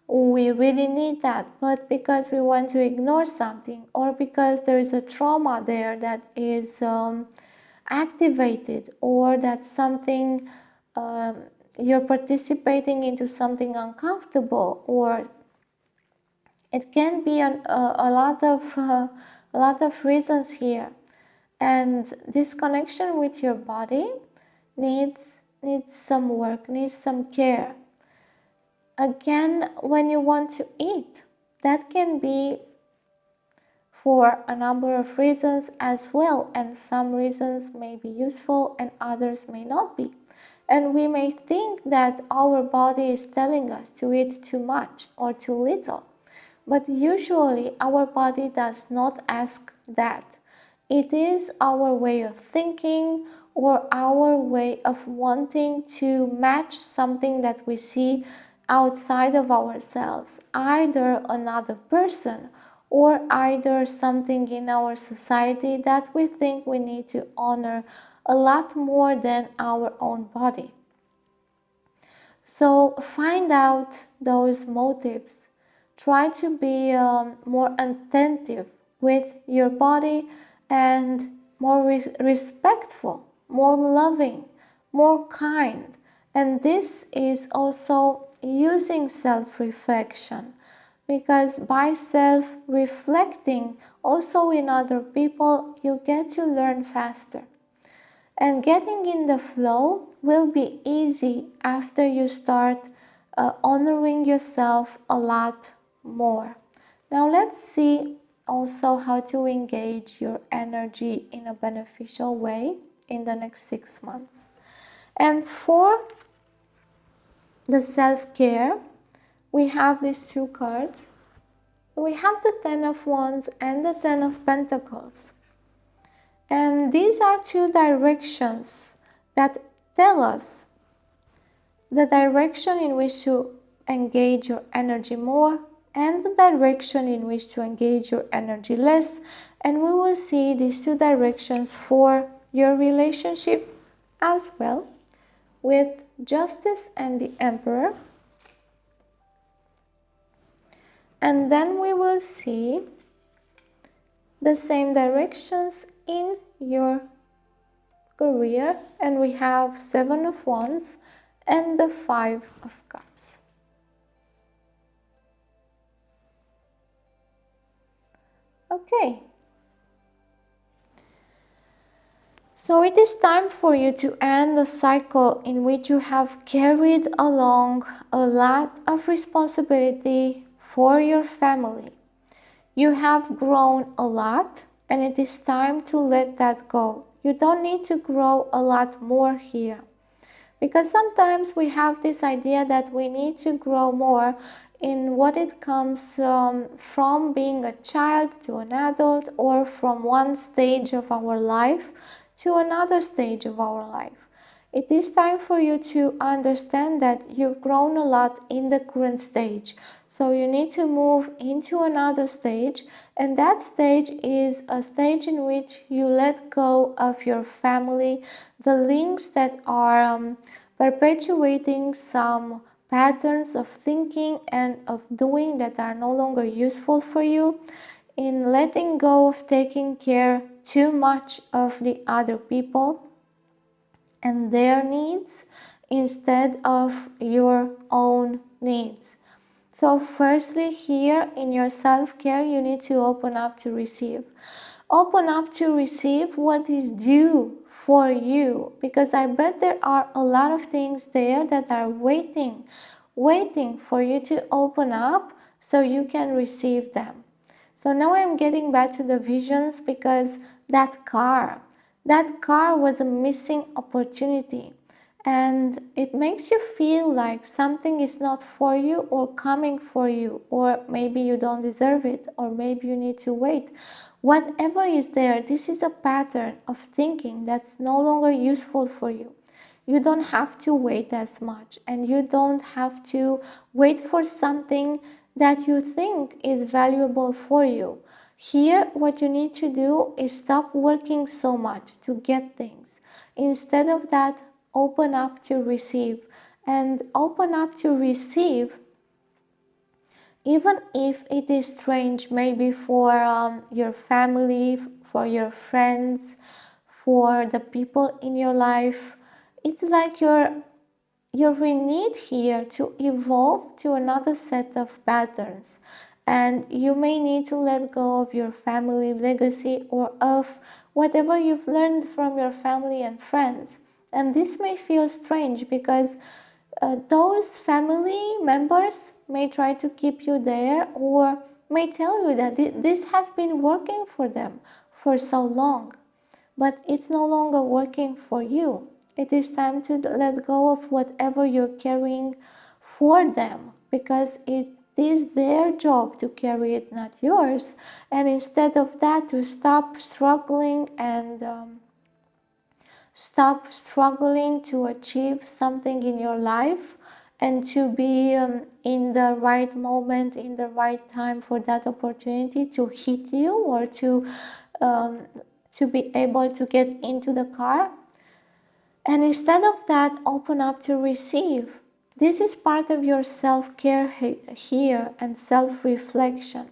we really need that, but because we want to ignore something, or because there is a trauma there that is activated, or that something you're participating into something uncomfortable, or it can be a lot of reasons here. And this connection with your body needs some work, needs some care. Again, when you want to eat, that can be for a number of reasons as well, and some reasons may be useful and others may not be. And we may think that our body is telling us to eat too much or too little, but usually our body does not ask that. It is our way of thinking or our way of wanting to match something that we see outside of ourselves, either another person or either something in our society that we think we need to honor a lot more than our own body. So find out those motives. Try to be more attentive with your body and more respectful, more loving, more kind. And this is also using self-reflection, because by self-reflecting also in other people, you get to learn faster. And getting in the flow will be easy after you start honoring yourself a lot more. Now let's see also how to engage your energy in a beneficial way in the next 6 months. And for the self-care, we have these two cards. We have the Ten of Wands and the Ten of Pentacles. And these are two directions that tell us the direction in which to engage your energy more and the direction in which to engage your energy less. And we will see these two directions for your relationship as well, with Justice and the Emperor. And then we will see the same directions in your career, and we have Seven of Wands and the Five of Cups. Okay, so it is time for you to end the cycle in which you have carried along a lot of responsibility for your family. You have grown a lot, and it is time to let that go. You don't need to grow a lot more here, because sometimes we have this idea that we need to grow more in what it comes from being a child to an adult, or from one stage of our life to another stage of our life. It is time for you to understand that you've grown a lot in the current stage. So you need to move into another stage, and that stage is a stage in which you let go of your family, the links that are perpetuating some patterns of thinking and of doing that are no longer useful for you, in letting go of taking care too much of the other people and their needs instead of your own needs. So firstly, here in your self-care, you need to open up to receive. Open up to receive what is due for you, because I bet there are a lot of things there that are waiting for you to open up so you can receive them. So now I'm getting back to the visions, because that car was a missing opportunity, and it makes you feel like something is not for you or coming for you, or maybe you don't deserve it, or maybe you need to wait. Whatever is there, this is a pattern of thinking that's no longer useful for you. You don't have to wait as much, and you don't have to wait for something that you think is valuable for you. Here, what you need to do is stop working so much to get things. Instead of that, open up to receive. And open up to receive, even if it is strange, maybe for your family, for your friends, for the people in your life. It's like you're in need here to evolve to another set of patterns, and you may need to let go of your family legacy or of whatever you've learned from your family and friends. And this may feel strange, because those family members may try to keep you there, or may tell you that this has been working for them for so long, but it's no longer working for you. It is time to let go of whatever you're carrying for them, because it is their job to carry it, not yours. And instead of that, to stop struggling and stop struggling to achieve something in your life, and to be in the right moment, in the right time for that opportunity to hit you, or to be able to get into the car. And instead of that, open up to receive. This is part of your self-care here, and self-reflection.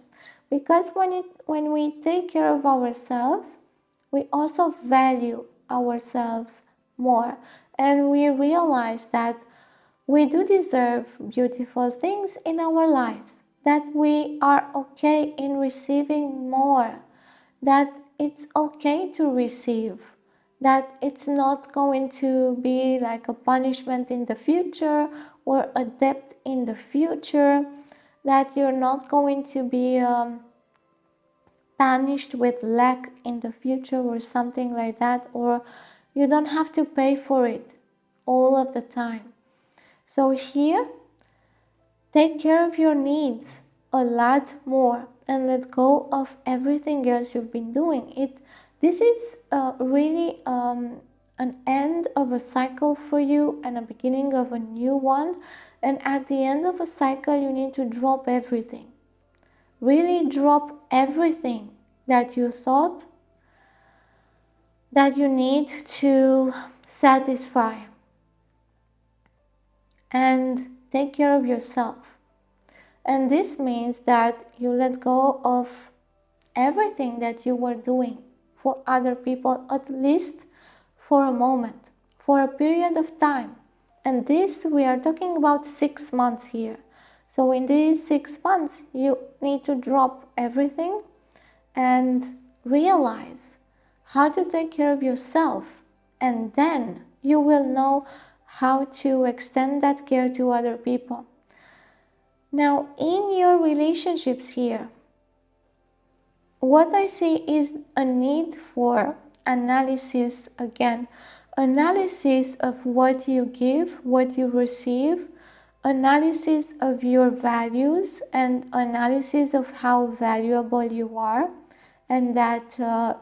Because when we take care of ourselves, we also value ourselves more. And we realize that we do deserve beautiful things in our lives, that we are okay in receiving more, that it's okay to receive, that it's not going to be like a punishment in the future or a debt in the future, that you're not going to be punished with lack in the future or something like that, or you don't have to pay for it all of the time. So here, take care of your needs a lot more, and let go of everything else you've been doing. This is really an end of a cycle for you and a beginning of a new one. And at the end of a cycle, you need to drop everything. Really drop everything that you thought that you need to satisfy, and take care of yourself. And this means that you let go of everything that you were doing for other people, at least for a moment, for a period of time. And this, we are talking about 6 months here. So in these 6 months, you need to drop everything and realize how to take care of yourself. And then you will know how to extend that care to other people. Now, in your relationships here, what I see is a need for analysis again. Analysis of what you give, what you receive, analysis of your values, and analysis of how valuable you are, and that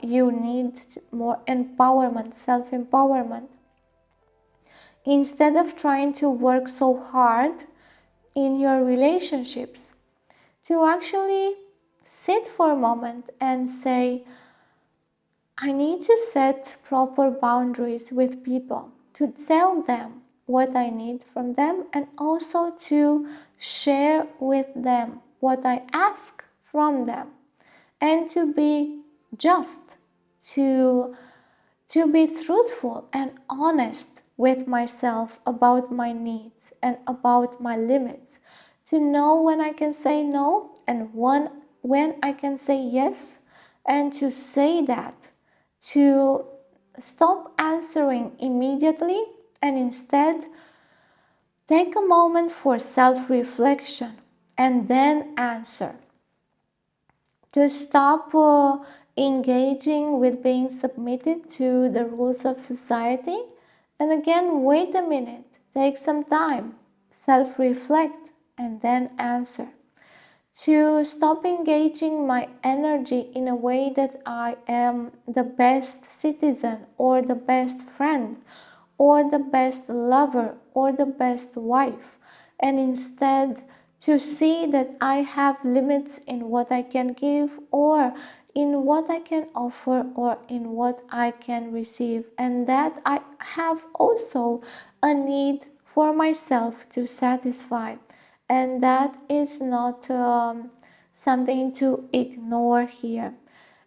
you need more empowerment, self-empowerment. Instead of trying to work so hard in your relationships, to actually sit for a moment and say, I need to set proper boundaries with people, to tell them what I need from them, and also to share with them what I ask from them, and to be just, to be truthful and honest with myself about my needs and about my limits, to know when I can say no and when I can say yes, and to say that, to stop answering immediately and instead take a moment for self-reflection and then answer, to stop engaging with being submitted to the rules of society, and again, wait a minute, take some time, self-reflect, and then answer. To stop engaging my energy in a way that I am the best citizen or the best friend or the best lover or the best wife, and instead to see that I have limits in what I can give or in what I can offer or in what I can receive, and that I have also a need for myself to satisfy, and that is not something to ignore here.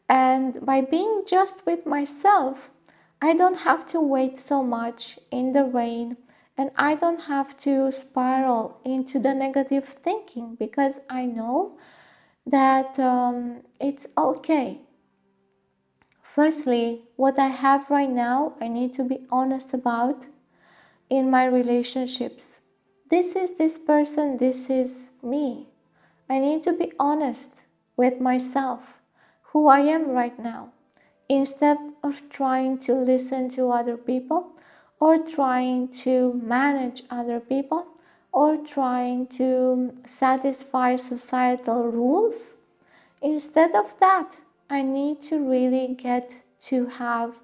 And by being just with myself, I don't have to wait so much in the rain, and I don't have to spiral into the negative thinking, because I know that it's okay. Firstly, what I have right now, I need to be honest about in my relationships. This is this person, this is me. I need to be honest with myself, who I am right now, instead of trying to listen to other people or trying to manage other people or trying to satisfy societal rules. Instead of that, I need to really get to have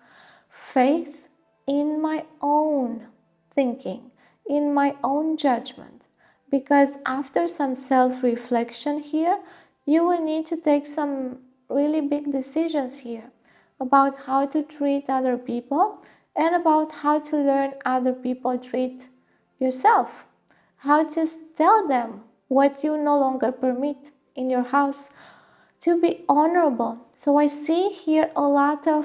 faith in my own thinking, in my own judgment. Because after some self-reflection here, you will need to take some really big decisions here about how to treat other people and about how to learn other people treat yourself. How to tell them what you no longer permit in your house, to be honorable. So I see here a lot of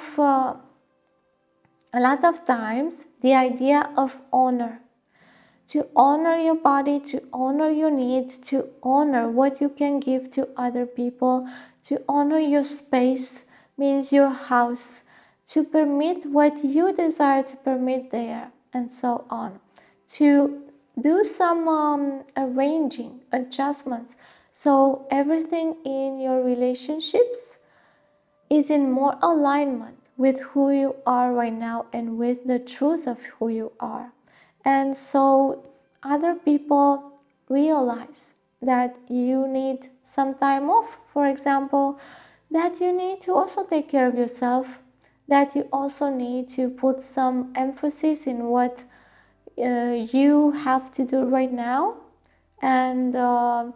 times the idea of honor. To honor your body, to honor your needs, to honor what you can give to other people, to honor your space, means your house, to permit what you desire to permit there, and so on. To do some arranging, adjustments, so everything in your relationships is in more alignment with who you are right now and with the truth of who you are. And so other people realize that you need some time off, for example, that you need to also take care of yourself, that you also need to put some emphasis in what you have to do right now, and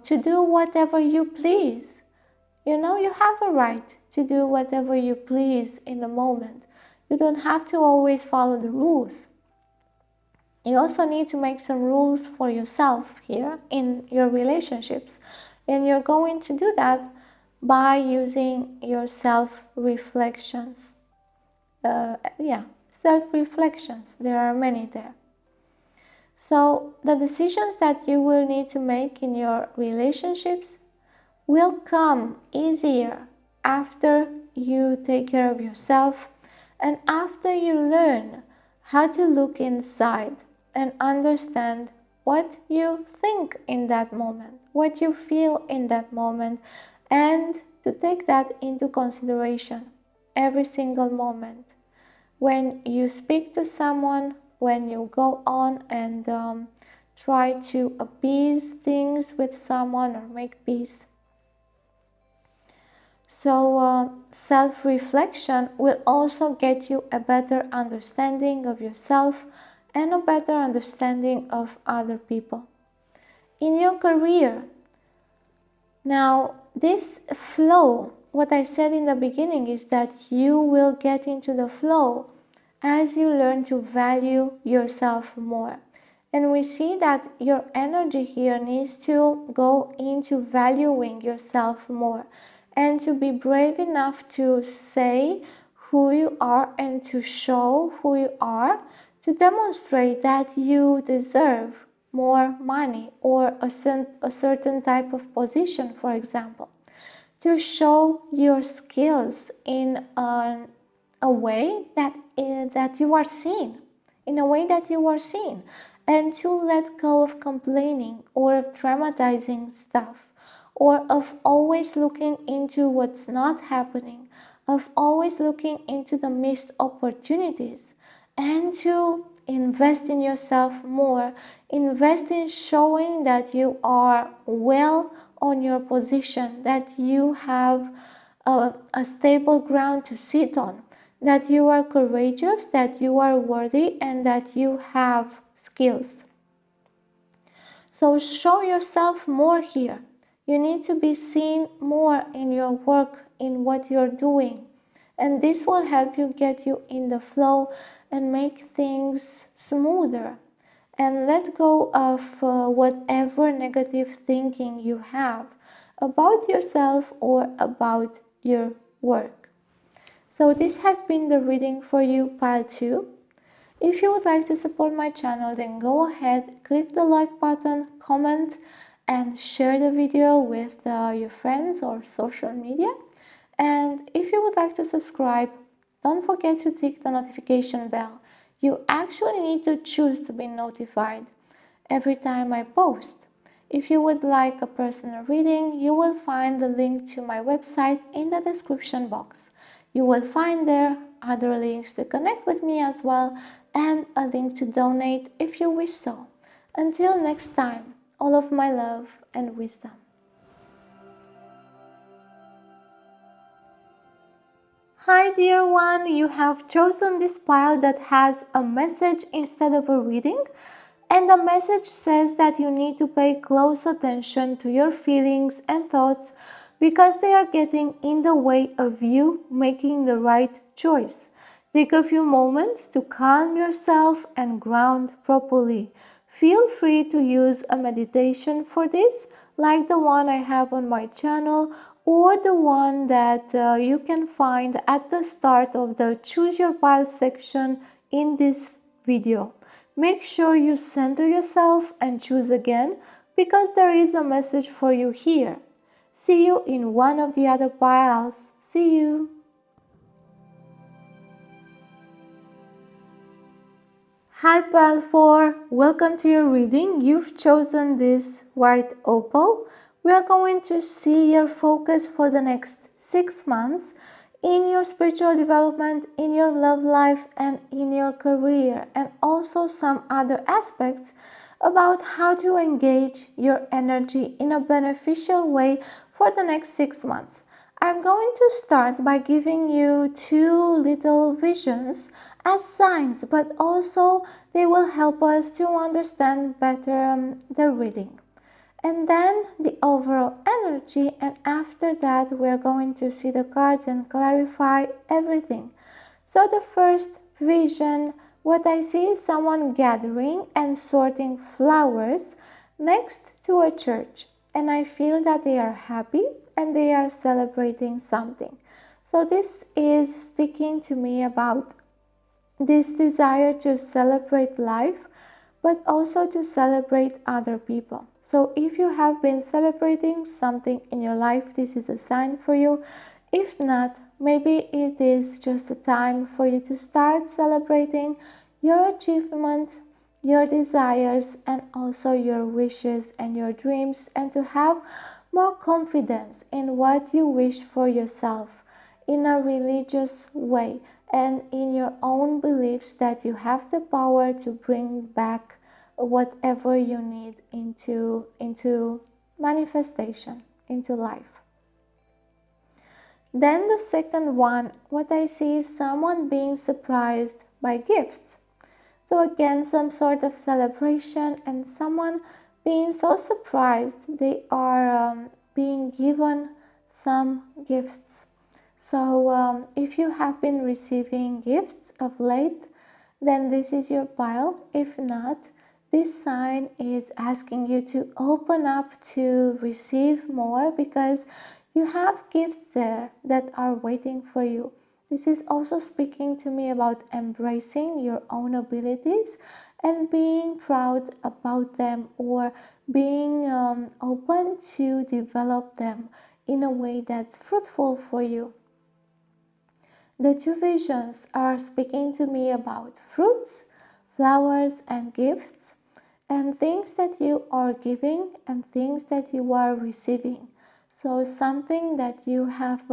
to do whatever you please. You know, you have a right to do whatever you please in the moment. You don't have to always follow the rules. You also need to make some rules for yourself here in your relationships. And you're going to do that by using your self-reflections. Self-reflections. There are many there. So the decisions that you will need to make in your relationships will come easier after you take care of yourself and after you learn how to look inside and understand what you think in that moment, what you feel in that moment, and to take that into consideration every single moment. When you speak to someone, when you go on and try to appease things with someone or make peace, So self-reflection will also get you a better understanding of yourself and a better understanding of other people. In your career, now this flow, what I said in the beginning is that you will get into the flow as you learn to value yourself more. And we see that your energy here needs to go into valuing yourself more and to be brave enough to say who you are and to show who you are, to demonstrate that you deserve more money or a certain type of position, for example, to show your skills in a way that you are seen, in a way that you are seen, and to let go of complaining or of dramatizing stuff, or of always looking into what's not happening, of always looking into the missed opportunities, and to invest in yourself more, invest in showing that you are well on your position, that you have a stable ground to sit on, that you are courageous, that you are worthy, and that you have skills. So show yourself more here. You need to be seen more in your work, in what you're doing. And this will help you get you in the flow and make things smoother. And let go of whatever negative thinking you have about yourself or about your work. So this has been the reading for you, pile 2. If you would like to support my channel, then go ahead, click the like button, comment, and share the video with your friends or social media. And if you would like to subscribe, don't forget to tick the notification bell. You actually need to choose to be notified every time I post. If you would like a personal reading, you will find the link to my website in the description box. You will find there other links to connect with me as well, and a link to donate if you wish so. Until next time, all of my love and wisdom. Hi dear one, you have chosen this pile that has a message instead of a reading, and the message says that you need to pay close attention to your feelings and thoughts because they are getting in the way of you making the right choice. Take a few moments to calm yourself and ground properly. Feel free to use a meditation for this, like the one I have on my channel, or the one that you can find at the start of the Choose Your Pile section in this video. Make sure you center yourself and choose again, because there is a message for you here. See you in one of the other piles. See you! Hi pile 4, welcome to your reading. You've chosen this white opal. We are going to see your focus for the next 6 months in your spiritual development, in your love life, and in your career, and also some other aspects about how to engage your energy in a beneficial way for the next 6 months. I'm going to start by giving you 2 little visions as signs, but also they will help us to understand better the reading. And then the overall energy, and after that we're going to see the cards and clarify everything. So the first vision, what I see is someone gathering and sorting flowers next to a church. And I feel that they are happy and they are celebrating something. So this is speaking to me about this desire to celebrate life, but also to celebrate other people. So if you have been celebrating something in your life, this is a sign for you. If not, maybe it is just a time for you to start celebrating your achievements, your desires, and also your wishes and your dreams, and to have more confidence in what you wish for yourself in a religious way, and in your own beliefs that you have the power to bring back whatever you need into manifestation, into life. Then the second one, what I see is someone being surprised by gifts. So again, some sort of celebration and someone being so surprised they are being given some gifts. So if you have been receiving gifts of late, then this is your pile. If not, this sign is asking you to open up to receive more, because you have gifts there that are waiting for you. This is also speaking to me about embracing your own abilities and being proud about them, or being open to develop them in a way that's fruitful for you. The two visions are speaking to me about fruits, flowers, and gifts, and things that you are giving and things that you are receiving. So something that you have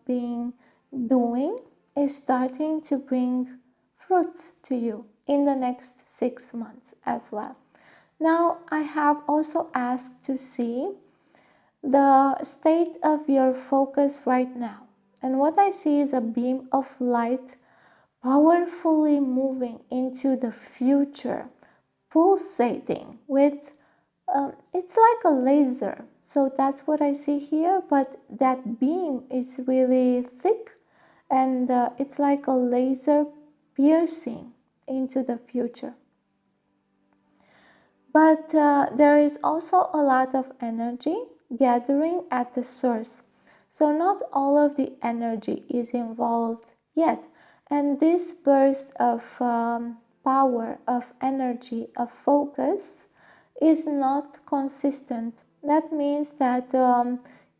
been doing is starting to bring fruits to you in the next 6 months as well. Now, I have also asked to see the state of your focus right now. And what I see is a beam of light powerfully moving into the future, pulsating with, it's like a laser. So that's what I see here, but that beam is really thick, and it's like a laser piercing into the future. But there is also a lot of energy gathering at the source. So not all of the energy is involved yet. And this burst of power, of energy, of focus is not consistent. That means that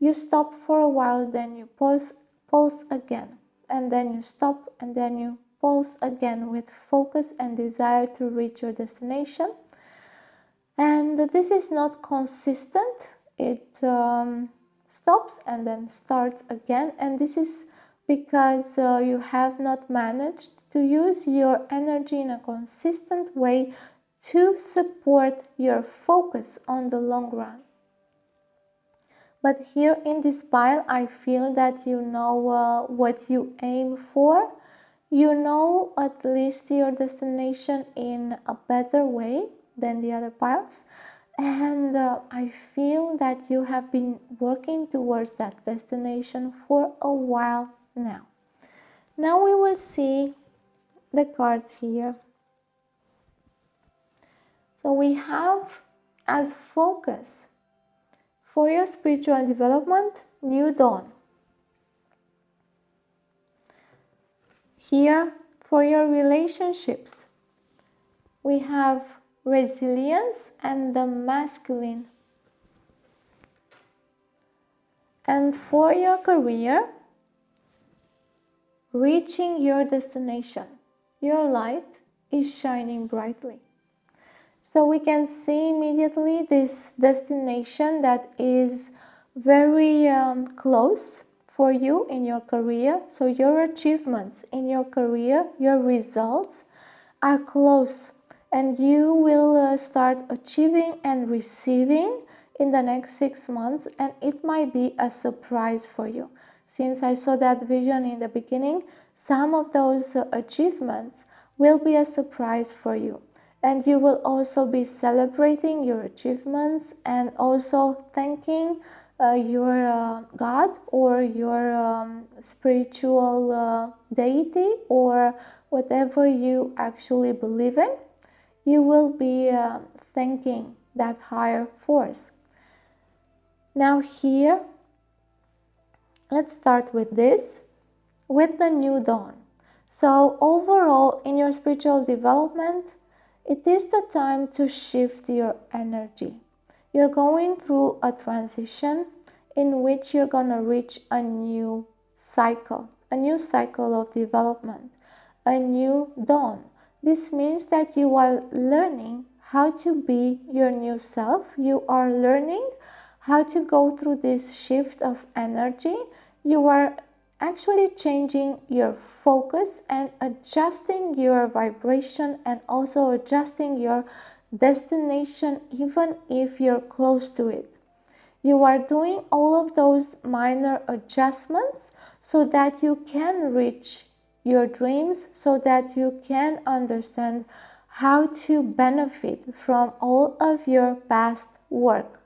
you stop for a while, then you pulse again. And then you stop, and then you pulse again with focus and desire to reach your destination. And this is not consistent. It stops and then starts again, and this is because you have not managed to use your energy in a consistent way to support your focus on the long run. But here in this pile, I feel that you know what you aim for. You know at least your destination in a better way than the other piles. And I feel that you have been working towards that destination for a while now. Now we will see the cards here. So we have as focus for your spiritual development, new dawn. Here for your relationships, we have resilience and the masculine. And for your career, reaching your destination, your light is shining brightly. So we can see immediately this destination that is very close for you in your career. So your achievements in your career, your results are close, and you will start achieving and receiving in the next 6 months, and it might be a surprise for you. Since I saw that vision in the beginning, some of those achievements will be a surprise for you. And you will also be celebrating your achievements and also thanking your God or your spiritual deity or whatever you actually believe in. You will be thanking that higher force. Now here, let's start with this, with the new dawn. So overall, in your spiritual development, it is the time to shift your energy. You're going through a transition in which you're going to reach a new cycle of development, a new dawn. This means that you are learning how to be your new self. You are learning how to go through this shift of energy. You are actually changing your focus and adjusting your vibration and also adjusting your destination even if you're close to it. You are doing all of those minor adjustments so that you can reach your dreams, so that you can understand how to benefit from all of your past work.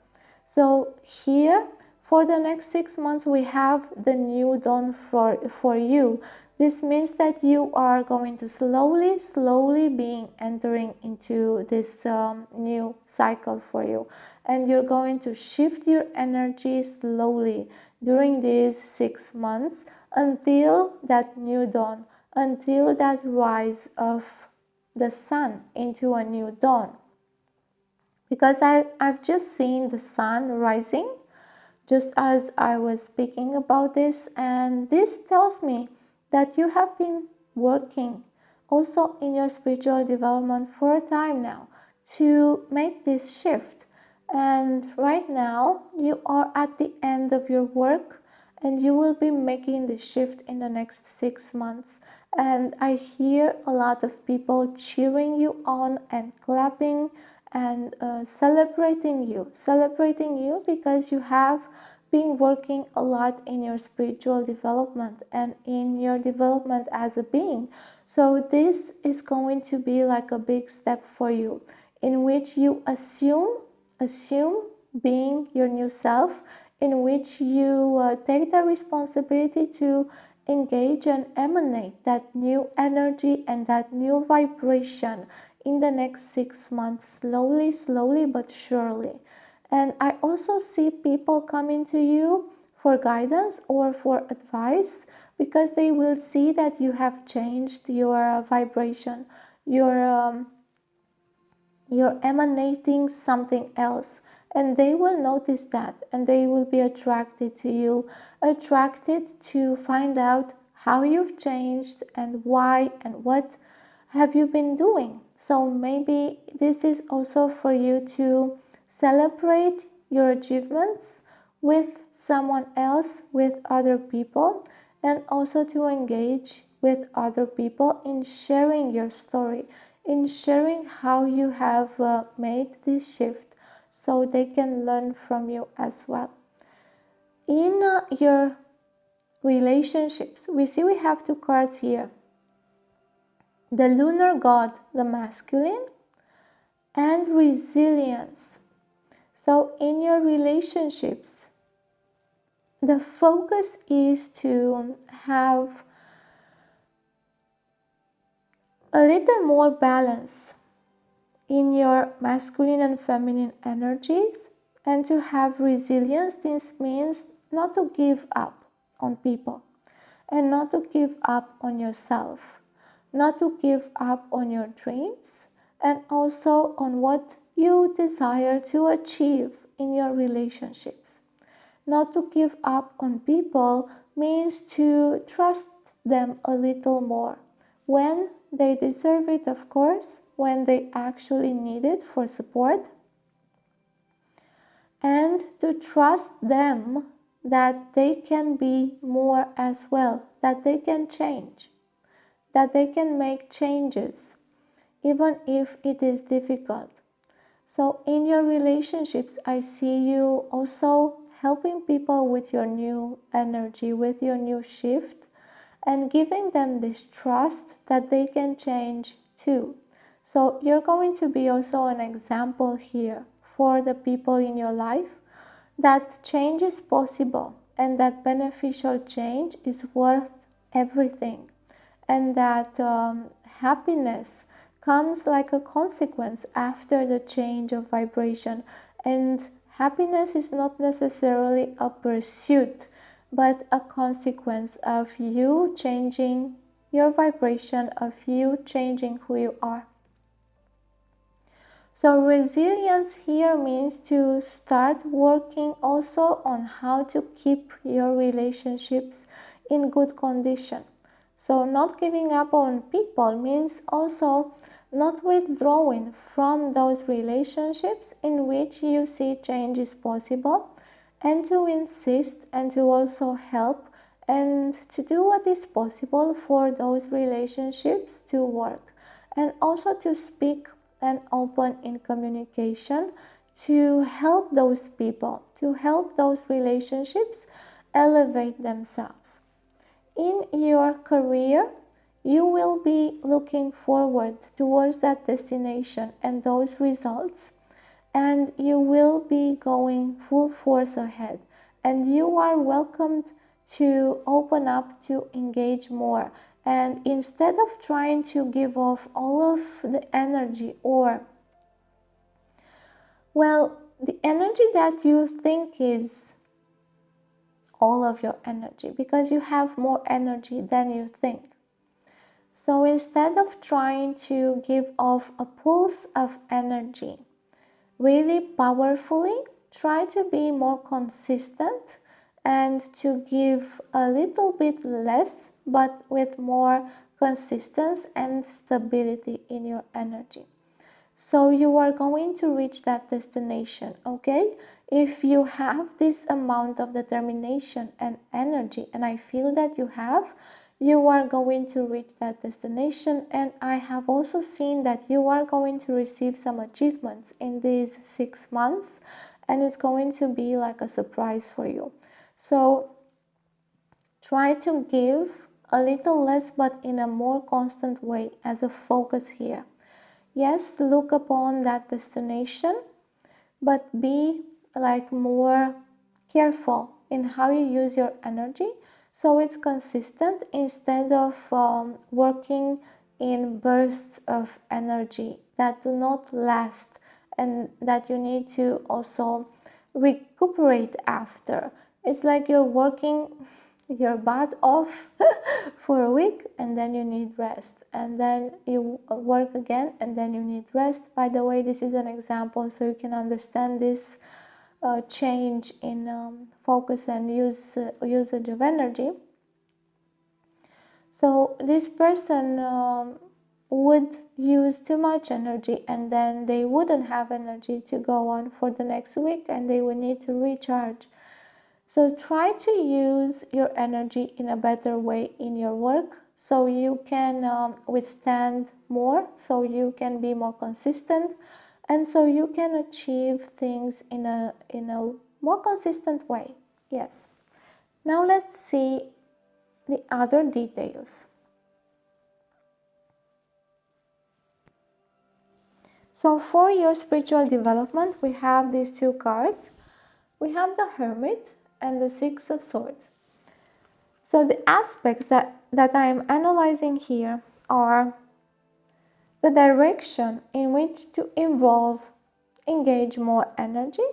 So here, for the next 6 months, we have the new dawn for you. This means that you are going to slowly being entering into this new cycle for you. And you're going to shift your energy slowly during these 6 months until that new dawn, until that rise of the sun into a new dawn. Because I've just seen the sun rising just as I was speaking about this, and this tells me that you have been working also in your spiritual development for a time now to make this shift. And right now you are at the end of your work, and you will be making the shift in the next 6 months. And I hear a lot of people cheering you on and clapping and celebrating you because you have been working a lot in your spiritual development and in your development as a being. So this is going to be like a big step for you, in which you assume being your new self, in which you take the responsibility to engage and emanate that new energy and that new vibration in the next 6 months, slowly but surely. And I also see people coming to you for guidance or for advice, because they will see that you have changed your vibration. You're emanating something else, and they will notice that, and they will be attracted to you, attracted to find out how you've changed and why and what have you been doing. So maybe this is also for you to celebrate your achievements with someone else, with other people, and also to engage with other people in sharing your story, in sharing how you have made this shift, so they can learn from you as well. In your relationships, we see we have two cards here: the lunar god, the masculine, and resilience. So in your relationships, the focus is to have a little more balance in your masculine and feminine energies, and to have resilience. This means not to give up on people, and not to give up on yourself, not to give up on your dreams, and also on what you desire to achieve in your relationships. Not to give up on people means to trust them a little more when they deserve it, of course, when they actually need it for support, and to trust them that they can be more as well, that they can change, that they can make changes, even if it is difficult. So in your relationships, I see you also helping people with your new energy, with your new shift, and giving them this trust that they can change too. So you're going to be also an example here for the people in your life, that change is possible, and that beneficial change is worth everything, and that happiness comes like a consequence after the change of vibration. And happiness is not necessarily a pursuit, but a consequence of you changing your vibration, of you changing who you are. So resilience here means to start working also on how to keep your relationships in good condition. So not giving up on people means also not withdrawing from those relationships in which you see change is possible, and to insist and to also help and to do what is possible for those relationships to work, and also to speak and open in communication to help those people, to help those relationships elevate themselves. In your career, you will be looking forward towards that destination and those results, and you will be going full force ahead, and you are welcomed to open up, to engage more. And instead of trying to give off all of the energy, or well, the energy that you think is all of your energy, because you have more energy than you think. So instead of trying to give off a pulse of energy really powerfully, try to be more consistent and to give a little bit less, but with more consistency and stability in your energy. So you are going to reach that destination, okay? If you have this amount of determination and energy, and I feel that you have, you are going to reach that destination. And I have also seen that you are going to receive some achievements in these 6 months, and it's going to be like a surprise for you. So try to give a little less, but in a more constant way, as a focus here. Yes, look upon that destination, but be like more careful in how you use your energy, so it's consistent, instead of working in bursts of energy that do not last and that you need to also recuperate after. It's like you're working your butt off for a week, and then you need rest, and then you work again, and then you need rest. By the way, this is an example so you can understand this change in focus and usage of energy. So this person would use too much energy, and then they wouldn't have energy to go on for the next week, and they would need to recharge. So try to use your energy in a better way in your work, so you can withstand more, so you can be more consistent, and so you can achieve things in a more consistent way. Yes. Now let's see the other details. So for your spiritual development, we have these two cards. We have the Hermit and the Six of Swords. So the aspects that I am analyzing here are the direction in which to engage more energy,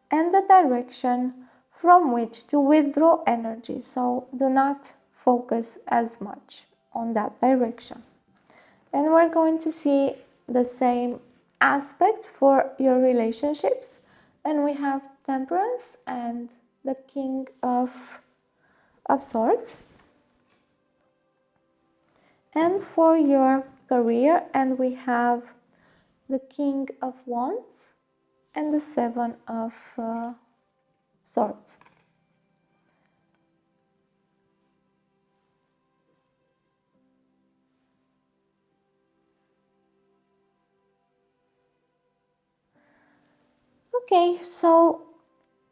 and the direction from which to withdraw energy. So do not focus as much on that direction. And we're going to see the same aspects for your relationships. And we have Temperance and the King of Swords. And for your career, and we have the King of Wands and the Seven of Swords. Okay, so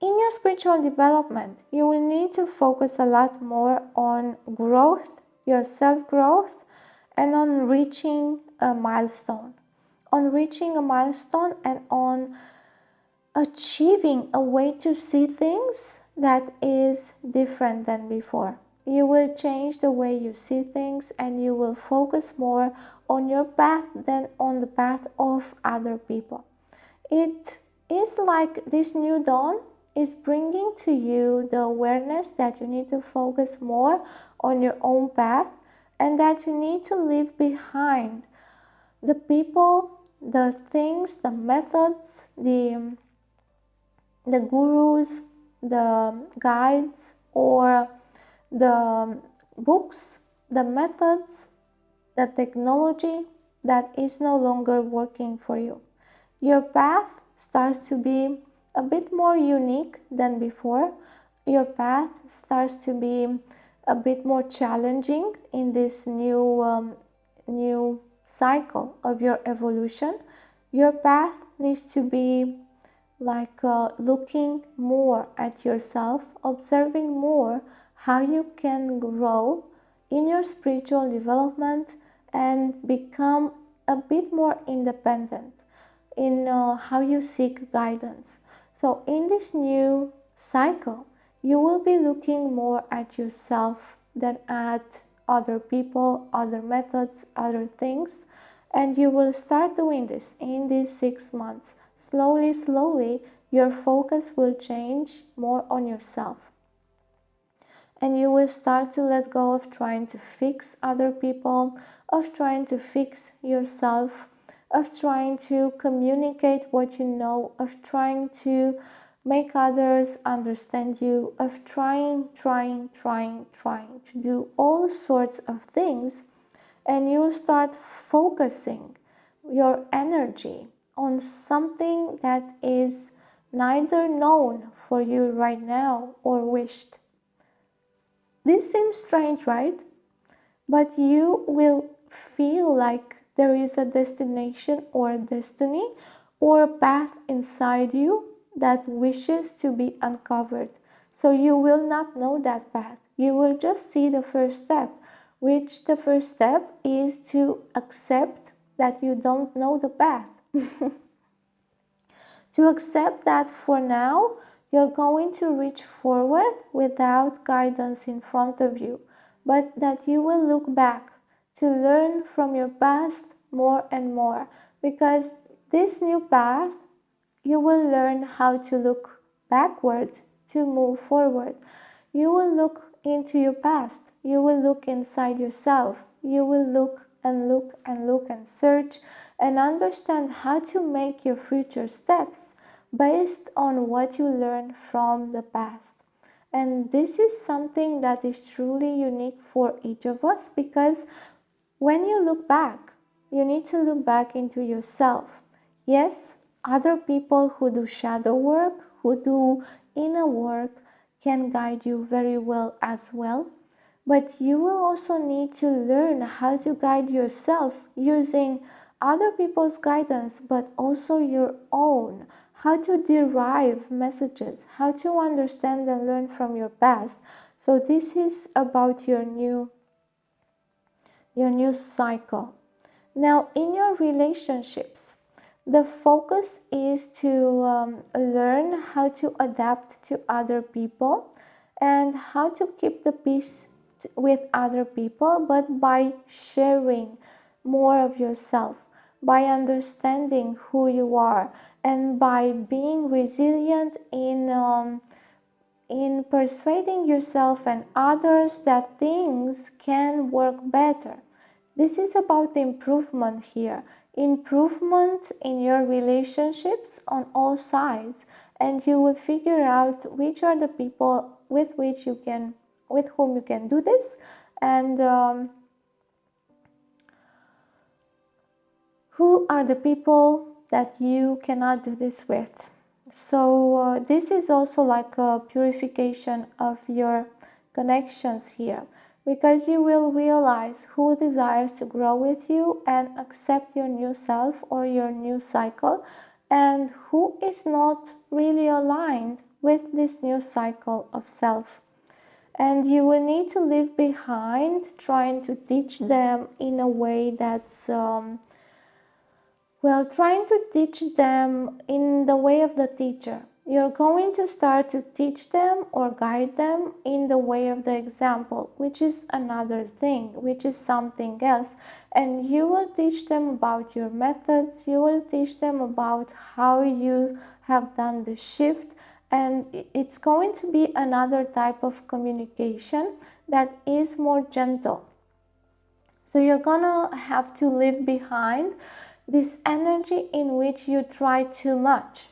in your spiritual development, you will need to focus a lot more on growth, your self-growth, and on reaching a milestone. On reaching a milestone and on achieving a way to see things that is different than before. You will change the way you see things, and you will focus more on your path than on the path of other people. It is like this new dawn is bringing to you the awareness that you need to focus more on your own path, and that you need to leave behind the people, the things, the methods, the gurus, the guides, or the books, the methods, the technology that is no longer working for you. Your path starts to be a bit more unique than before. Your path starts to be a bit more challenging in this new cycle of your evolution. Your path needs to be like looking more at yourself, observing more how you can grow in your spiritual development and become a bit more independent in how you seek guidance. So in this new cycle, you will be looking more at yourself than at other people, other methods, other things. And you will start doing this in these 6 months. Slowly, slowly, your focus will change more on yourself. And you will start to let go of trying to fix other people, of trying to fix yourself, of trying to communicate what you know, of trying to make others understand you, of trying to do all sorts of things. And you'll start focusing your energy on something that is neither known for you right now or wished. This seems strange, right? But you will feel like there is a destination or a destiny or a path inside you that wishes to be uncovered. So you will not know that path. You will just see the first step, which the first step is to accept that you don't know the path. To accept that for now, you're going to reach forward without guidance in front of you, but that you will look back to learn from your past more and more, because this new path, you will learn how to look backwards to move forward. You will look into your past. You will look inside yourself. You will look and look and look and search and understand how to make your future steps based on what you learned from the past. And this is something that is truly unique for each of us, because when you look back, you need to look back into yourself. Yes, other people who do shadow work, who do inner work, can guide you very well as well. But you will also need to learn how to guide yourself using other people's guidance, but also your own. How to derive messages, how to understand and learn from your past. So this is about your new cycle. Now, in your relationships, the focus is to learn how to adapt to other people and how to keep the peace with other people, but by sharing more of yourself, by understanding who you are, and by being resilient in persuading yourself and others that things can work better. This is about improvement here. Improvement in your relationships on all sides, and you will figure out which are the people with whom you can do this, and who are the people that you cannot do this with. So this is also like a purification of your connections here, because you will realize who desires to grow with you and accept your new self or your new cycle, and who is not really aligned with this new cycle of self. And you will need to leave behind trying to teach them in a way that's trying to teach them in the way of the teacher. You're going to start to teach them or guide them in the way of the example, which is another thing, which is something else. And you will teach them about your methods, you will teach them about how you have done the shift, and it's going to be another type of communication that is more gentle. So you're gonna have to leave behind this energy in which you try too much,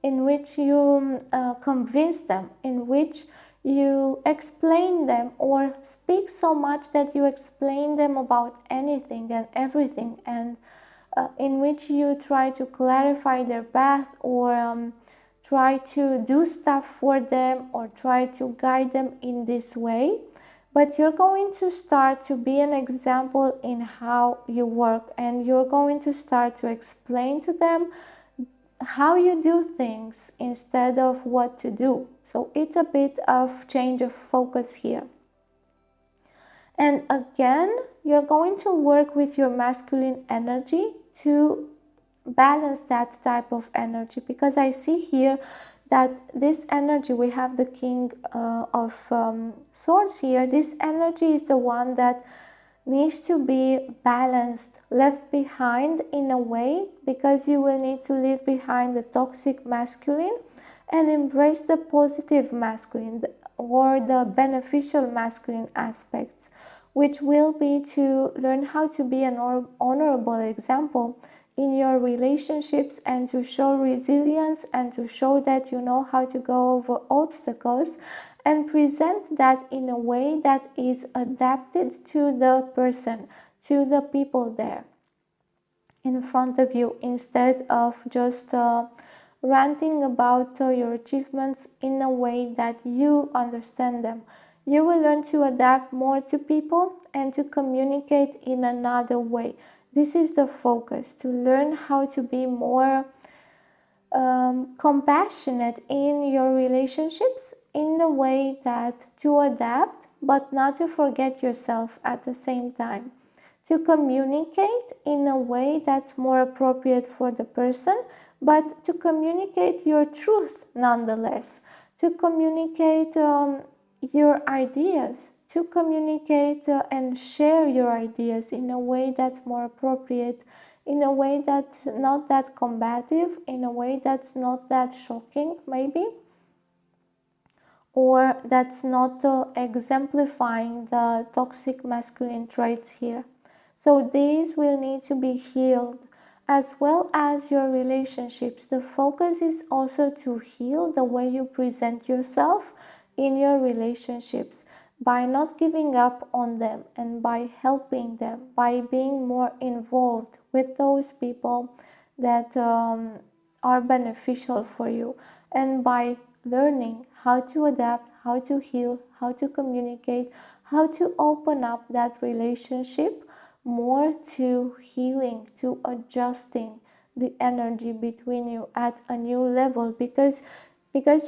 in which you convince them, in which you explain them or speak so much that you explain them about anything and everything, and in which you try to clarify their path or try to do stuff for them or try to guide them in this way. But you're going to start to be an example in how you work, and you're going to start to explain to them how you do things instead of what to do. So it's a bit of change of focus here. And again, you're going to work with your masculine energy to balance that type of energy, because I see here that this energy, we have the King of Swords here. This energy is the one that needs to be balanced, left behind in a way, because you will need to leave behind the toxic masculine and embrace the positive masculine or the beneficial masculine aspects, which will be to learn how to be an honorable example in your relationships and to show resilience and to show that you know how to go over obstacles and present that in a way that is adapted to the person, to the people there in front of you, instead of just ranting about your achievements in a way that you understand them. You will learn to adapt more to people and to communicate in another way. This is the focus, to learn how to be more compassionate in your relationships, in the way that to adapt but not to forget yourself at the same time, to communicate in a way that's more appropriate for the person, but to communicate your truth nonetheless, to communicate your ideas, to communicate and share your ideas in a way that's more appropriate, in a way that's not that combative, in a way that's not that shocking maybe, or that's not exemplifying the toxic masculine traits here. So these will need to be healed, as well as your relationships. The focus is also to heal the way you present yourself in your relationships, by not giving up on them and by helping them, by being more involved with those people that are beneficial for you, and by learning how to adapt, how to heal, how to communicate, how to open up that relationship more to healing, to adjusting the energy between you at a new level, because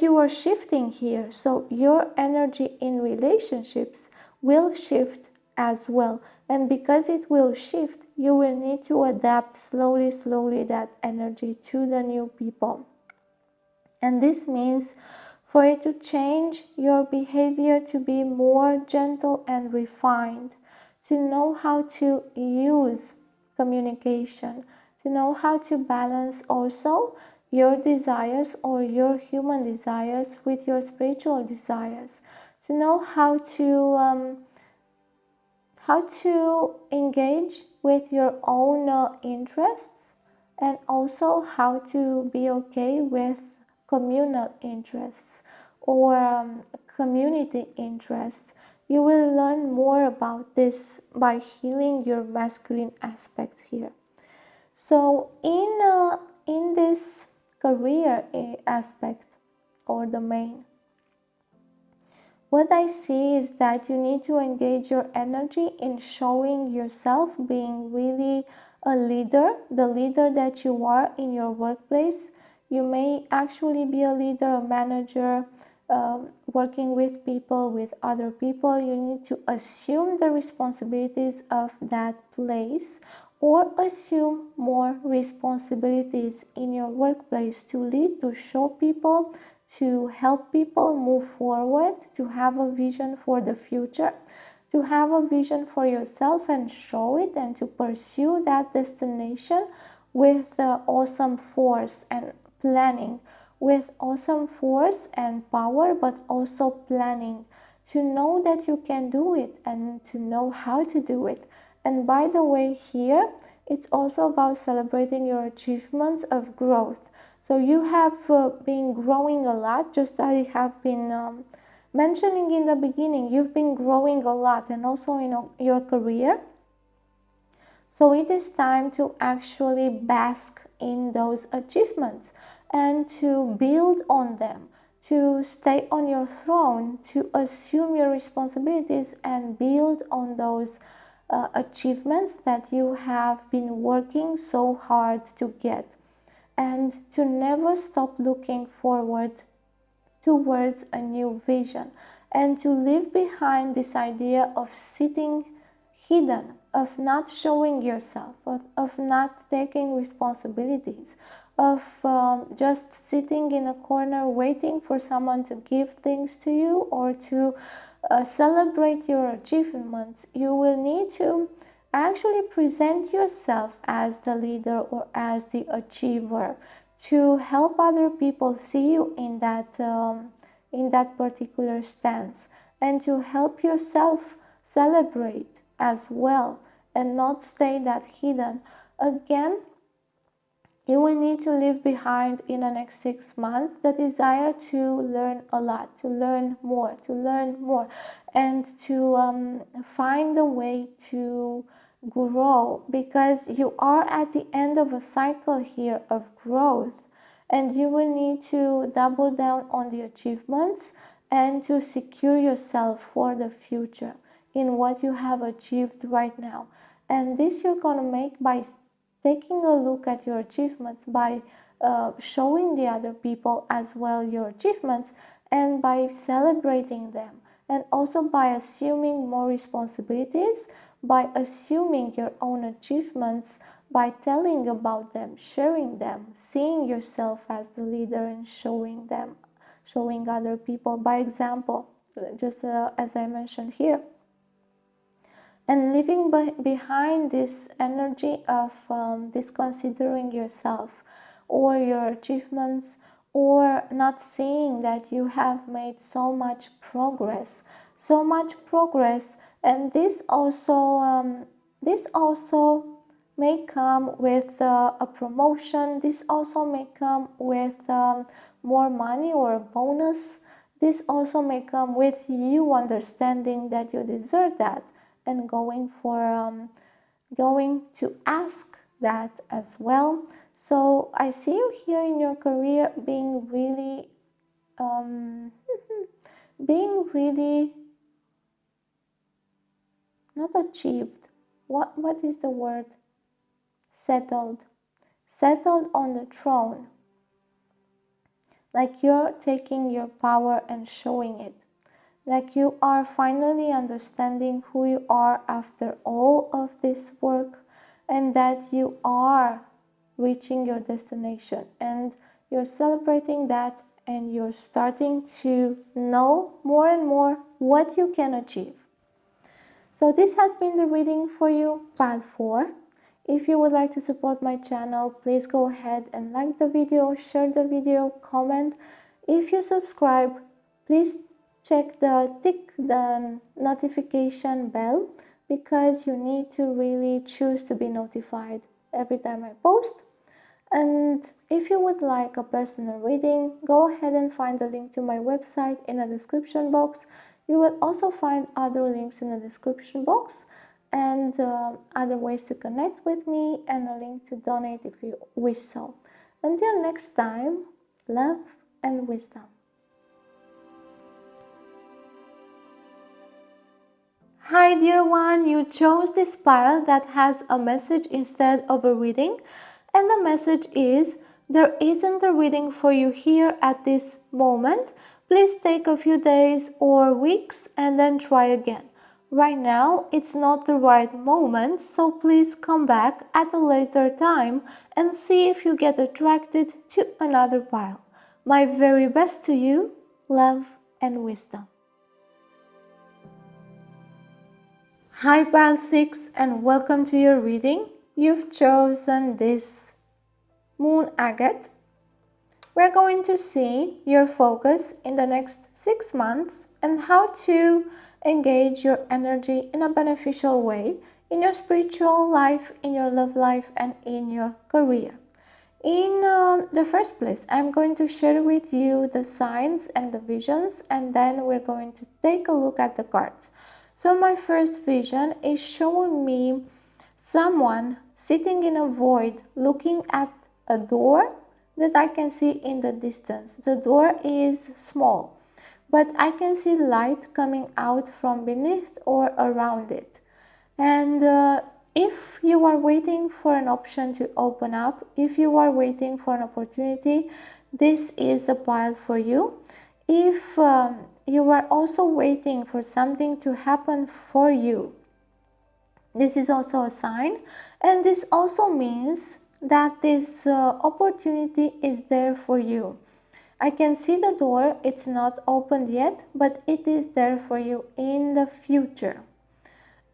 you are shifting here. So your energy in relationships will shift as well, and because it will shift, you will need to adapt slowly that energy to the new people. And this means for it to change your behavior to be more gentle and refined, to know how to use communication, to know how to balance also your desires or your human desires with your spiritual desires, to know how to engage with your own interests, and also how to be okay with communal interests or community interests. You will learn more about this by healing your masculine aspects here. So in this career aspect or domain, what I see is that you need to engage your energy in showing yourself being really a leader, the leader that you are in your workplace. You may actually be a leader, a manager, working with people, with other people. You need to assume the responsibilities of that place, or assume more responsibilities in your workplace to lead, to show people, to help people move forward, to have a vision for the future, to have a vision for yourself and show it, and to pursue that destination with awesome force and planning, with awesome force and power, but also planning, to know that you can do it and to know how to do it. And by the way, here it's also about celebrating your achievements of growth. So you have been growing a lot, just as I have been mentioning in the beginning. You've been growing a lot, and also in your career. So it is time to actually bask in those achievements and to build on them, to stay on your throne, to assume your responsibilities and build on those achievements that you have been working so hard to get. and to never stop looking forward towards a new vision, and to leave behind this idea of sitting hidden, of not showing yourself, of not taking responsibilities, of just sitting in a corner waiting for someone to give things to you or to celebrate your achievements. You will need to actually present yourself as the leader or as the achiever, to help other people see you in that particular stance, and to help yourself celebrate as well and not stay that hidden. Again, you will need to leave behind in the next 6 months the desire to learn a lot, to learn more, and to find a way to grow, because you are at the end of a cycle here of growth, and you will need to double down on the achievements and to secure yourself for the future in what you have achieved right now. And this you're going to make by taking a look at your achievements, by showing the other people as well your achievements, and by celebrating them, and also by assuming more responsibilities, by assuming your own achievements, by telling about them, sharing them, seeing yourself as the leader and showing other people by example, just as I mentioned here. And leaving behind this energy of disconsidering yourself or your achievements, or not seeing that you have made so much progress. And this also may come with a promotion. This also may come with more money or a bonus. This also may come with you understanding that you deserve that, and going to ask that as well. So I see you here in your career being really not achieved. What is the word? Settled on the throne, like you're taking your power and showing it, like you are finally understanding who you are after all of this work, and that you are reaching your destination, and you're celebrating that, and you're starting to know more and more what you can achieve. So this has been the reading for you, pile 4. If you would like to support my channel, please go ahead and like the video, share the video, comment. If you subscribe, please tick the notification bell, because you need to really choose to be notified every time I post. And if you would like a personal reading, go ahead and find the link to my website in the description box. You will also find other links in the description box, and other ways to connect with me, and a link to donate if you wish so. Until next time, love and wisdom. Hi dear one, you chose this pile that has a message instead of a reading, and the message is: there isn't a reading for you here at this moment. Please take a few days or weeks and then try again. Right now, it's not the right moment, so please come back at a later time and see if you get attracted to another pile. My very best to you, love and wisdom. Hi pile 6, and welcome to your reading. You've chosen this moon agate. We're going to see your focus in the next 6 months and how to engage your energy in a beneficial way in your spiritual life, in your love life, and in your career. In the first place, I'm going to share with you the signs and the visions, and then we're going to take a look at the cards. So my first vision is showing me someone sitting in a void looking at a door that I can see in the distance. The door is small, but I can see light coming out from beneath or around it. And if you are waiting for an option to open up, if you are waiting for an opportunity, this is the pile for you. If you are also waiting for something to happen for you, this is also a sign, and this also means that this opportunity is there for you. I can see the door, it's not opened yet, but it is there for you in the future.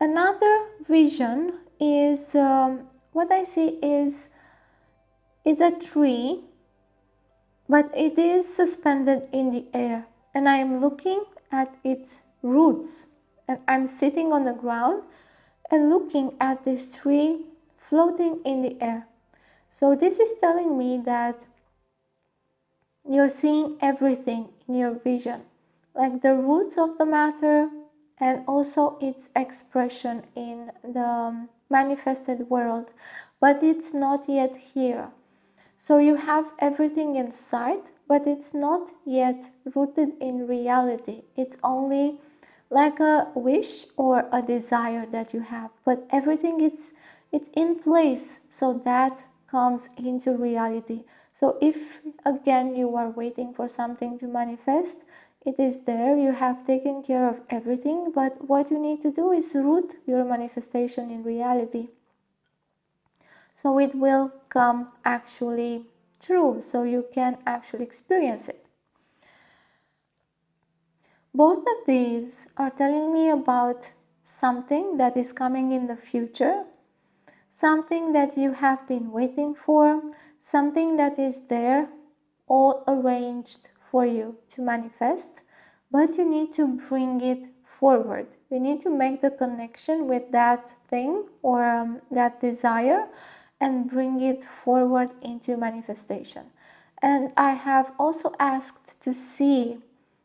Another vision is what I see is a tree, but it is suspended in the air, and I am looking at its roots, and I'm sitting on the ground and looking at this tree floating in the air. So this is telling me that you're seeing everything in your vision, like the roots of the matter and also its expression in the manifested world, but it's not yet here. So you have everything in sight, but it's not yet rooted in reality. It's only like a wish or a desire that you have, but everything it's in place, so that comes into reality. So if again you are waiting for something to manifest, it is there, you have taken care of everything, but what you need to do is root your manifestation in reality, so it will come actually true, so you can actually experience it. Both of these are telling me about something that is coming in the future, something that you have been waiting for, something that is there, all arranged for you to manifest, but you need to bring it forward. You need to make the connection with that thing or that desire and bring it forward into manifestation. And I have also asked to see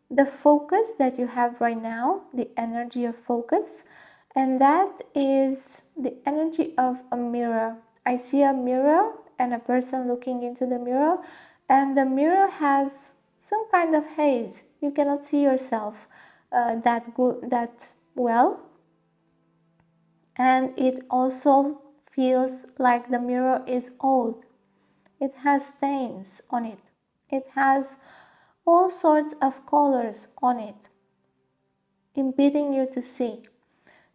the focus that you have right now, the energy of focus, and that is the energy of a mirror. I see a mirror and a person looking into the mirror, and the mirror has some kind of haze. You cannot see yourself that well, and it also feels like the mirror is old. It has stains on it. It has all sorts of colors on it, impeding you to see.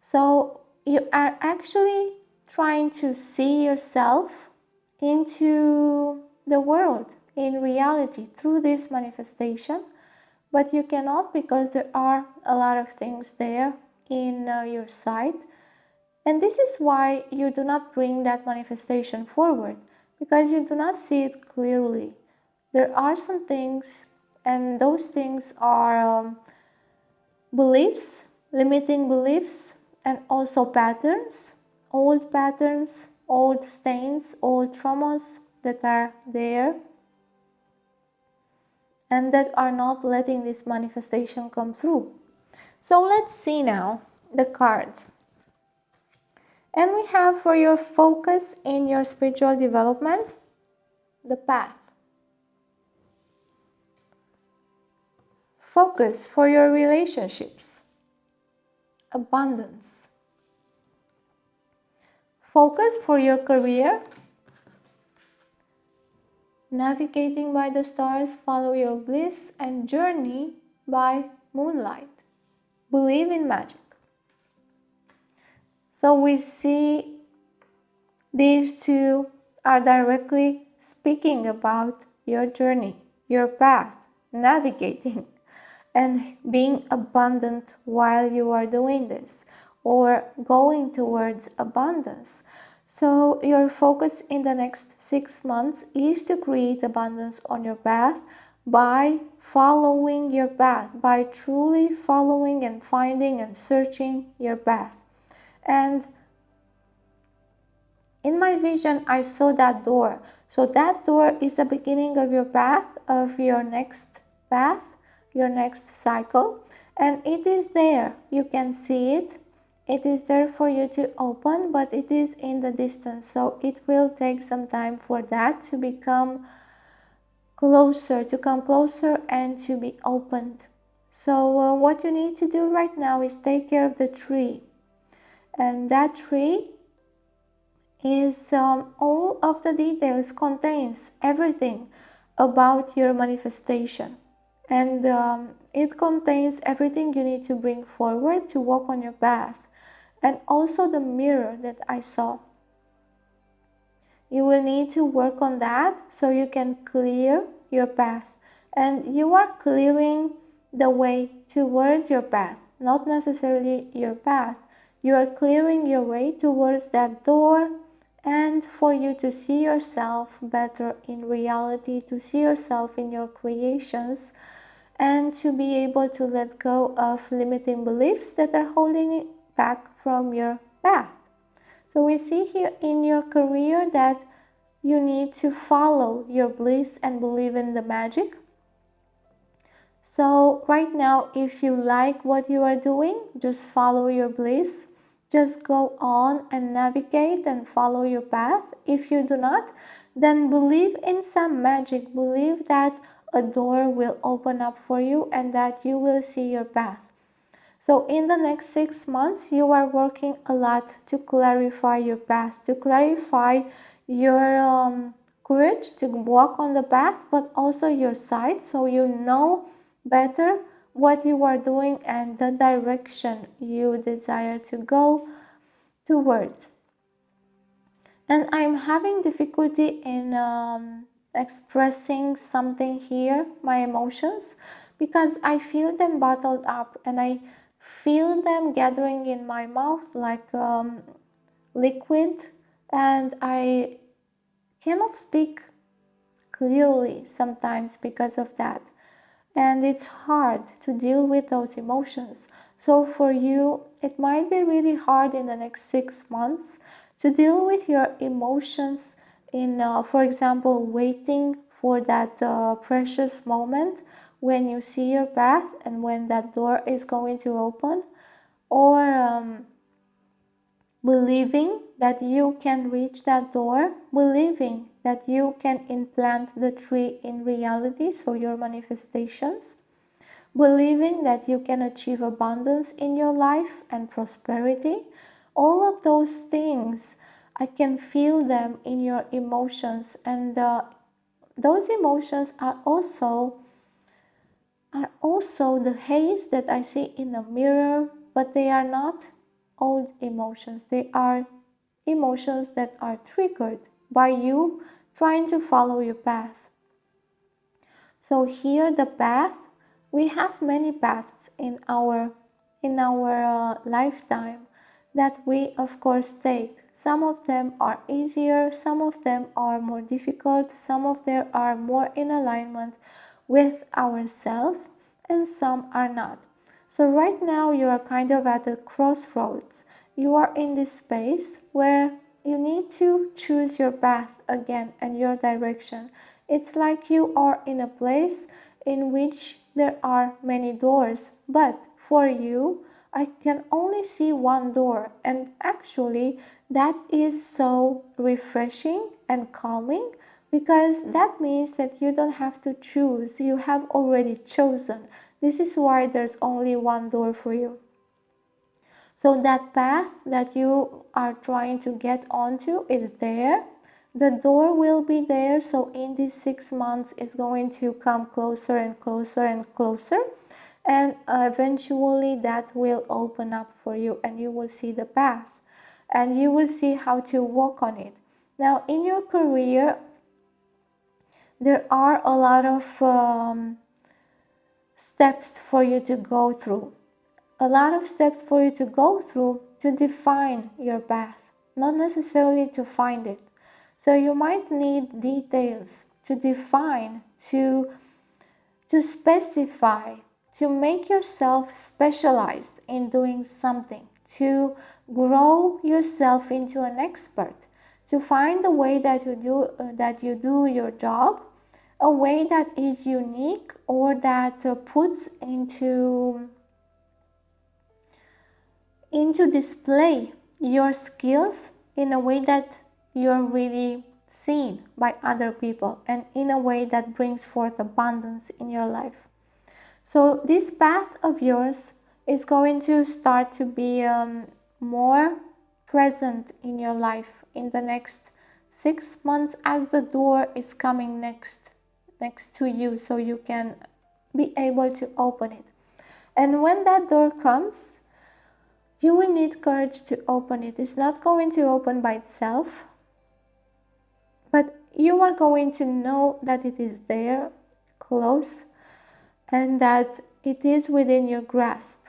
So you are actually trying to see yourself into the world in reality through this manifestation, but you cannot, because there are a lot of things there in your sight, and this is why you do not bring that manifestation forward, because you do not see it clearly. There are some things, and those things are beliefs, limiting beliefs, and also patterns, old stains, old traumas that are there and that are not letting this manifestation come through. So let's see now the cards. And we have for your focus in your spiritual development, the path. Focus for your relationships, abundance. Focus for your career, navigating by the stars, follow your bliss, and journey by moonlight. Believe in magic. So we see these two are directly speaking about your journey, your path, navigating and being abundant while you are doing this, or going towards abundance. So your focus in the next 6 months is to create abundance on your path by following your path, by truly following and finding and searching your path. And in my vision, I saw that door. So that door is the beginning of your path, of your next path, your next cycle. And it is there. You can see it. It is there for you to open, but it is in the distance. So it will take some time for that to become closer, to come closer and to be opened. So what you need to do right now is take care of the tree. And that tree is all of the details, contains everything about your manifestation, and it contains everything you need to bring forward to walk on your path, and also the mirror that I saw. You will need to work on that so you can clear your path, and you are clearing the way towards your path, not necessarily your path. You are clearing your way towards that door, and for you to see yourself better in reality, to see yourself in your creations, and to be able to let go of limiting beliefs that are holding you back from your path. So we see here in your career that you need to follow your bliss and believe in the magic. So right now, if you like what you are doing, just follow your bliss. Just go on and navigate and follow your path. If you do not, then believe in some magic. Believe that a door will open up for you and that you will see your path. So in the next 6 months, you are working a lot to clarify your path, to clarify your courage to walk on the path, but also your sight, so you know better what you are doing and the direction you desire to go towards. And I'm having difficulty in expressing something here, my emotions, because I feel them bottled up and I feel them gathering in my mouth like liquid, and I cannot speak clearly sometimes because of that. And it's hard to deal with those emotions. So for you, it might be really hard in the next 6 months to deal with your emotions in, for example, waiting for that precious moment when you see your path and when that door is going to open, or believing that you can reach that door, believing that you can implant the tree in reality, so your manifestations, believing that you can achieve abundance in your life and prosperity. All of those things, I can feel them in your emotions, and those emotions are also the haze that I see in the mirror, but they are not old emotions. They are emotions that are triggered by you trying to follow your path. So here the path, we have many paths in our lifetime that we of course take. Some of them are easier, some of them are more difficult, some of them are more in alignment with ourselves, and some are not. So right now you are kind of at the crossroads. You are in this space where you need to choose your path again and your direction. It's like you are in a place in which there are many doors, but for you, I can only see one door, and actually that is so refreshing and calming, because that means that you don't have to choose, you have already chosen. This is why there's only one door for you. So that path that you are trying to get onto is there. The door will be there, so in these 6 months it's going to come closer and closer and closer, and eventually that will open up for you and you will see the path and you will see how to walk on it. Now in your career, there are a lot of steps for you to go through. A lot of steps for you to go through to define your path, not necessarily to find it. So you might need details to define, to specify, to make yourself specialized in doing something, to grow yourself into an expert, to find a way that you do your job, a way that is unique or that puts into display your skills in a way that you're really seen by other people and in a way that brings forth abundance in your life. So this path of yours is going to start to be more present in your life in the next 6 months, as the door is coming next to you, so you can be able to open it. And when that door comes, you will need courage to open it. It's not going to open by itself, but you are going to know that it is there, close, and that it is within your grasp.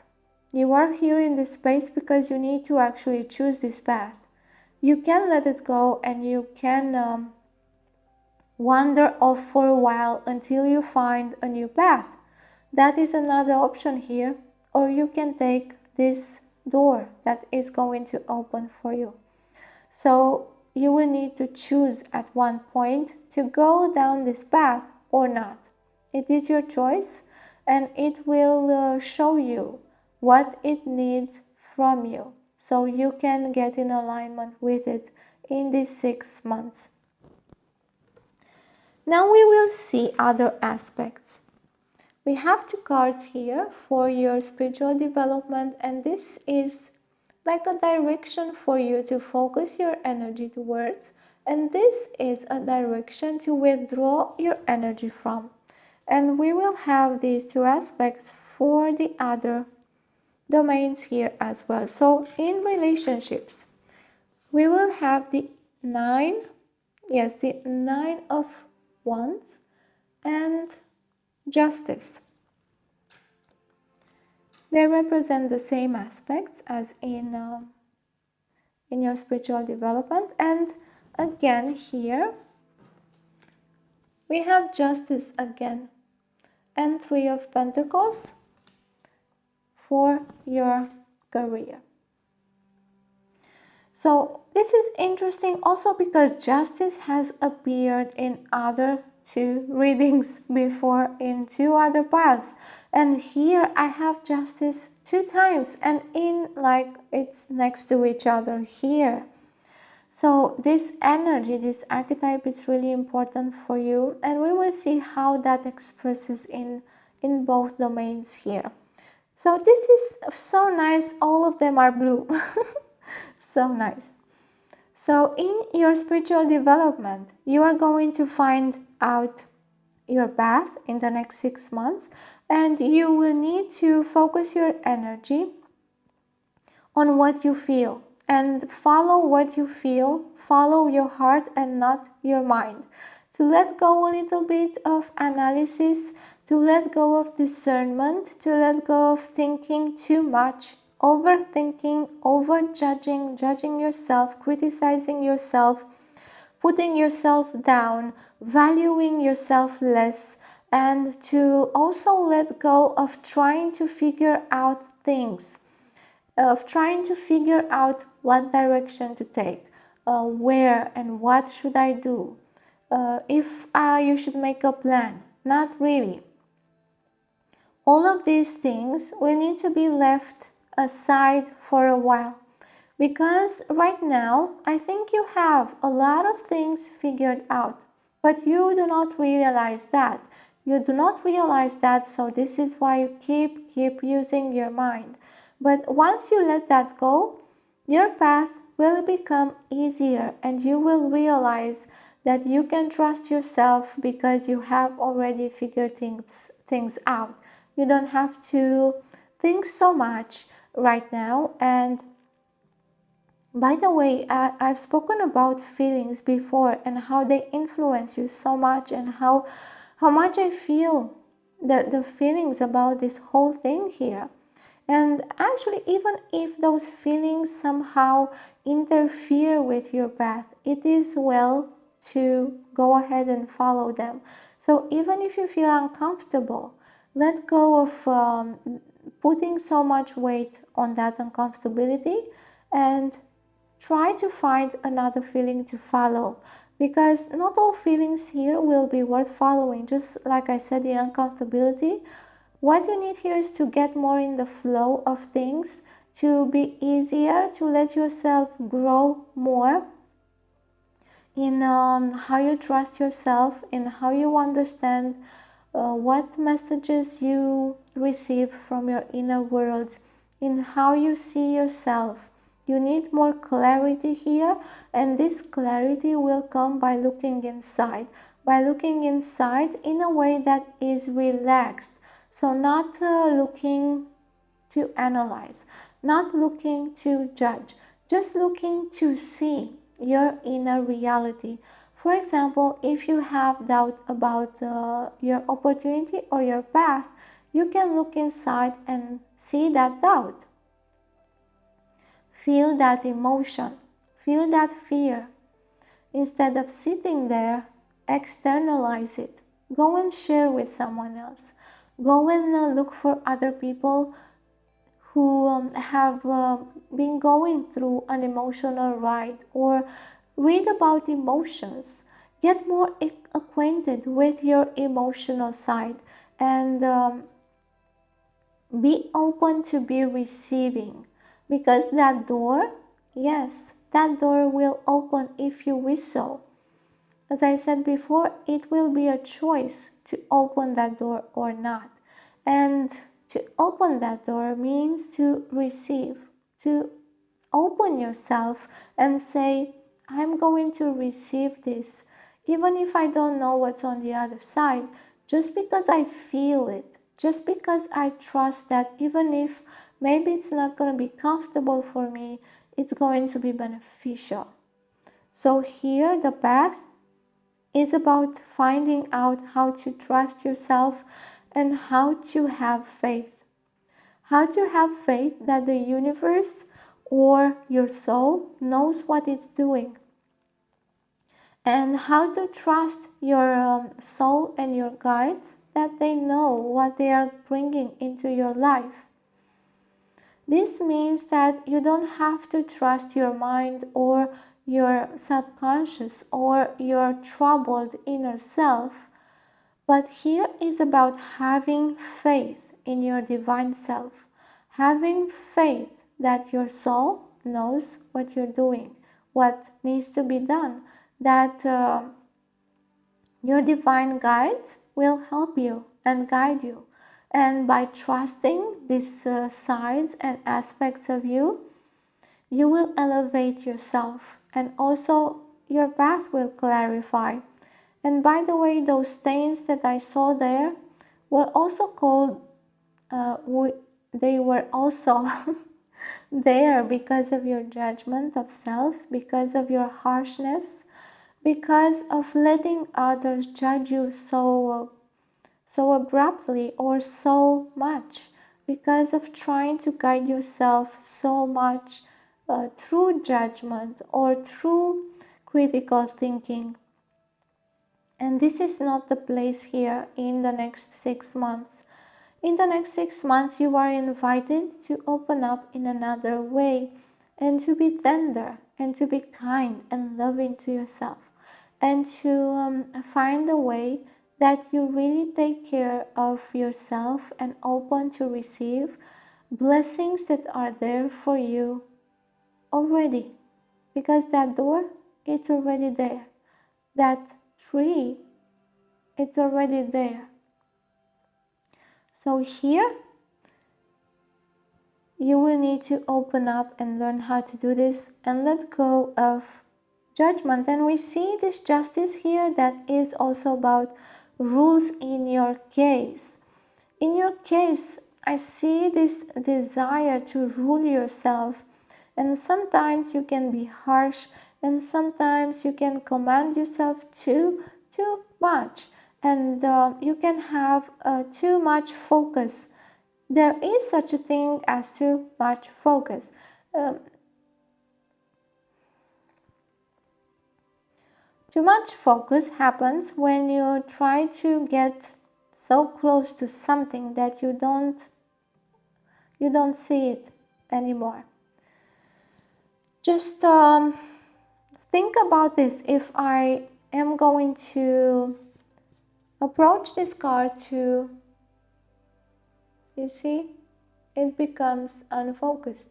You are here in this space because you need to actually choose this path. You can let it go and you can wander off for a while until you find a new path. That is another option here. Or you can take this door that is going to open for you. So you will need to choose at one point to go down this path or not. It is your choice, and it will show you what it needs from you, so you can get in alignment with it in these 6 months. Now we will see other aspects. We have 2 cards here for your spiritual development, and this is like a direction for you to focus your energy towards, and this is a direction to withdraw your energy from. And we will have these 2 aspects for the other domains here as well. So in relationships, we will have the 9 of Wands and Justice. They represent the same aspects as in your spiritual development. And again here we have Justice again, and 3 of Pentacles for your career. So this is interesting also because Justice has appeared in other 2 readings before in 2 other piles, and here I have Justice 2 times and in like it's next to each other here. So this energy, this archetype is really important for you, and we will see how that expresses in both domains here. So this is so nice. All of them are blue. So nice. So in your spiritual development, you are going to find out your path in the next 6 months, and you will need to focus your energy on what you feel and follow what you feel. Follow your heart and not your mind. To let go a little bit of analysis, to let go of discernment, to let go of thinking too much, overthinking, overjudging, judging yourself, criticizing yourself, putting yourself down, valuing yourself less, and to also let go of trying to figure out things, of trying to figure out what direction to take, where and what should I do, if you should make a plan. Not really. All of these things will need to be left aside for a while, because right now I think you have a lot of things figured out, but you do not realize that. You do not realize that, so this is why you keep using your mind. But once you let that go, your path will become easier, and you will realize that you can trust yourself because you have already figured things out. You don't have to think so much right now. And by the way, I've spoken about feelings before and how they influence you so much, and how much I feel the feelings about this whole thing here. And actually, even if those feelings somehow interfere with your path, it is well to go ahead and follow them. So even if you feel uncomfortable, let go of putting so much weight on that uncomfortability, and try to find another feeling to follow, because not all feelings here will be worth following. Just like I said, the uncomfortability, what you need here is to get more in the flow of things, to be easier, to let yourself grow more in how you trust yourself, in how you understand what messages you receive from your inner worlds, in how you see yourself, You need more clarity here, and this clarity will come by looking inside. By looking inside in a way that is relaxed. So not looking to analyze, not looking to judge, just looking to see your inner reality. For example, if you have doubt about your opportunity or your path, you can look inside and see that doubt. Feel that emotion, feel that fear. Instead of sitting there, externalize it. Go and share with someone else. Go and look for other people who have been going through an emotional ride, or read about emotions. Get more acquainted with your emotional side, and be open to be receiving, because that door, yes, that door will open if you wish so. As I said before, it will be a choice to open that door or not. And to open that door means to receive, to open yourself and say, I'm going to receive this, even if I don't know what's on the other side, just because I feel it, just because I trust that even if maybe it's not going to be comfortable for me, it's going to be beneficial. So here the path is about finding out how to trust yourself and how to have faith. How to have faith that the universe or your soul knows what it's doing. And how to trust your soul and your guides that they know what they are bringing into your life. This means that you don't have to trust your mind or your subconscious or your troubled inner self, but here is about having faith in your divine self, having faith that your soul knows what you're doing, what needs to be done, that your divine guides will help you and guide you. And by trusting these sides and aspects of you, you will elevate yourself, and also your path will clarify. And by the way, those stains that I saw there were also called, they were also there because of your judgment of self, because of your harshness, because of letting others judge you so abruptly or so much, because of trying to guide yourself so much through judgment or through critical thinking. And this is not the place here in the next 6 months. In the next 6 months, you are invited to open up in another way, and to be tender, and to be kind and loving to yourself, and to find a way that you really take care of yourself and open to receive blessings that are there for you already. Because that door, it's already there. That tree, it's already there. So here, you will need to open up and learn how to do this and let go of judgment. And we see this justice here that is also about rules in your case. In your case, I see this desire to rule yourself, and sometimes you can be harsh, and sometimes you can command yourself too much, and you can have too much focus. There is such a thing as too much focus. Too much focus happens when you try to get so close to something that you don't see it anymore. Just think about this. If I am going to approach this car to, you see, it becomes unfocused.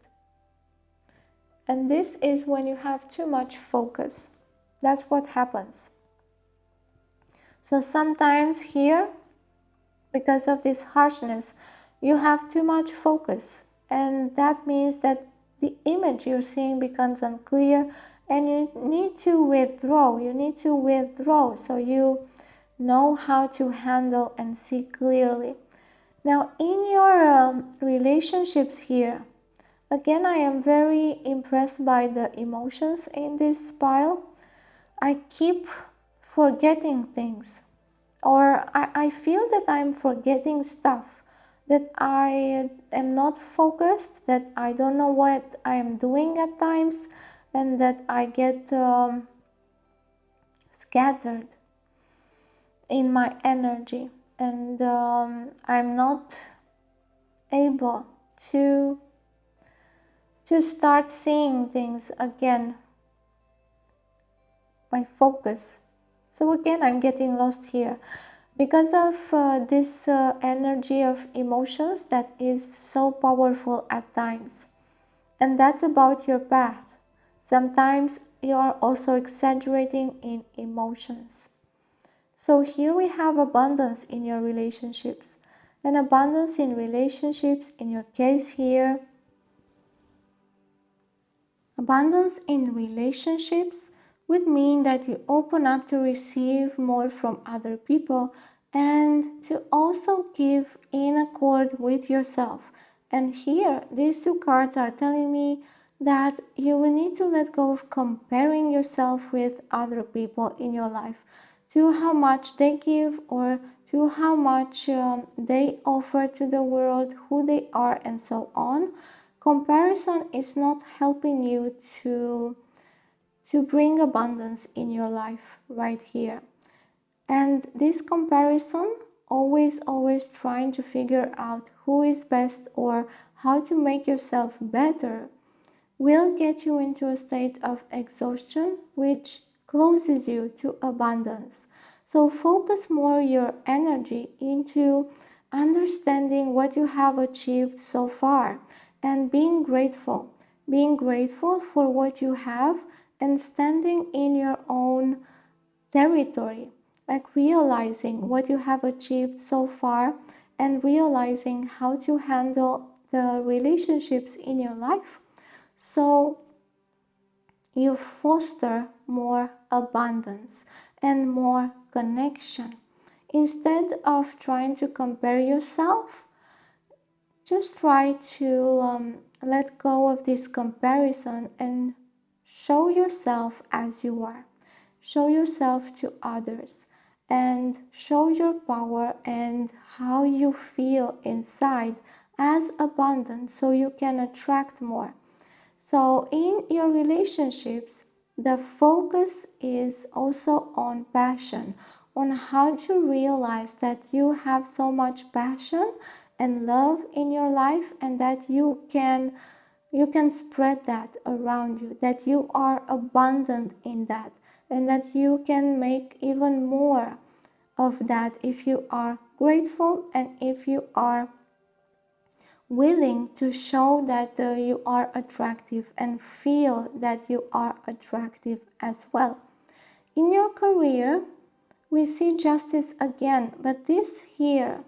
And this is when you have too much focus. That's what happens. So sometimes here, because of this harshness, you have too much focus. And that means that the image you're seeing becomes unclear, and you need to withdraw. You need to withdraw so you know how to handle and see clearly. Now, in your relationships here, again, I am very impressed by the emotions in this pile. I keep forgetting things, or I feel that I'm forgetting stuff, that I am not focused, that I don't know what I am doing at times, and that I get scattered in my energy, and I'm not able to start seeing things again, my focus. So again, I'm getting lost here because of this energy of emotions that is so powerful at times. And that's about your path. Sometimes you are also exaggerating in emotions. So here we have abundance in your relationships. And abundance in relationships, in your case here, abundance in relationships would mean that you open up to receive more from other people and to also give in accord with yourself. And here, these two cards are telling me that you will need to let go of comparing yourself with other people in your life, to how much they give or to how much they offer to the world, who they are, and so on. Comparison is not helping you to bring abundance in your life right here. And this comparison, always trying to figure out who is best or how to make yourself better, will get you into a state of exhaustion, which closes you to abundance. So focus more your energy into understanding what you have achieved so far and being grateful for what you have and standing in your own territory, like realizing what you have achieved so far and realizing how to handle the relationships in your life so you foster more abundance and more connection. Instead of trying to compare yourself, just try to let go of this comparison and show yourself as you are. Show yourself to others and show your power and how you feel inside as abundant so you can attract more. So in your relationships, the focus is also on passion, on how to realize that you have so much passion and love in your life and that you can spread that around you, that you are abundant in that, and that you can make even more of that if you are grateful and if you are willing to show that you are attractive and feel that you are attractive as well. In your career, we see justice again, but this here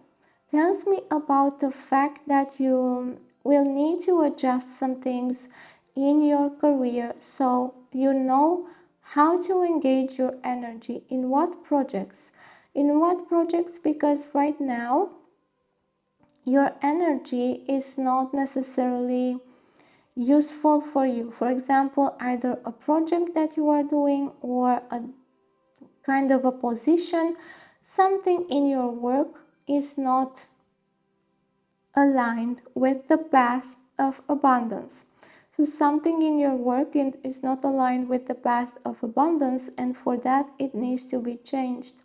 tells me about the fact that you will need to adjust some things in your career so you know how to engage your energy in what projects. Because right now your energy is not necessarily useful for you. For example, either a project that you are doing or a kind of a position, something in your work is not aligned with the path of abundance. So something in your work is not aligned with the path of abundance, and for that it needs to be changed.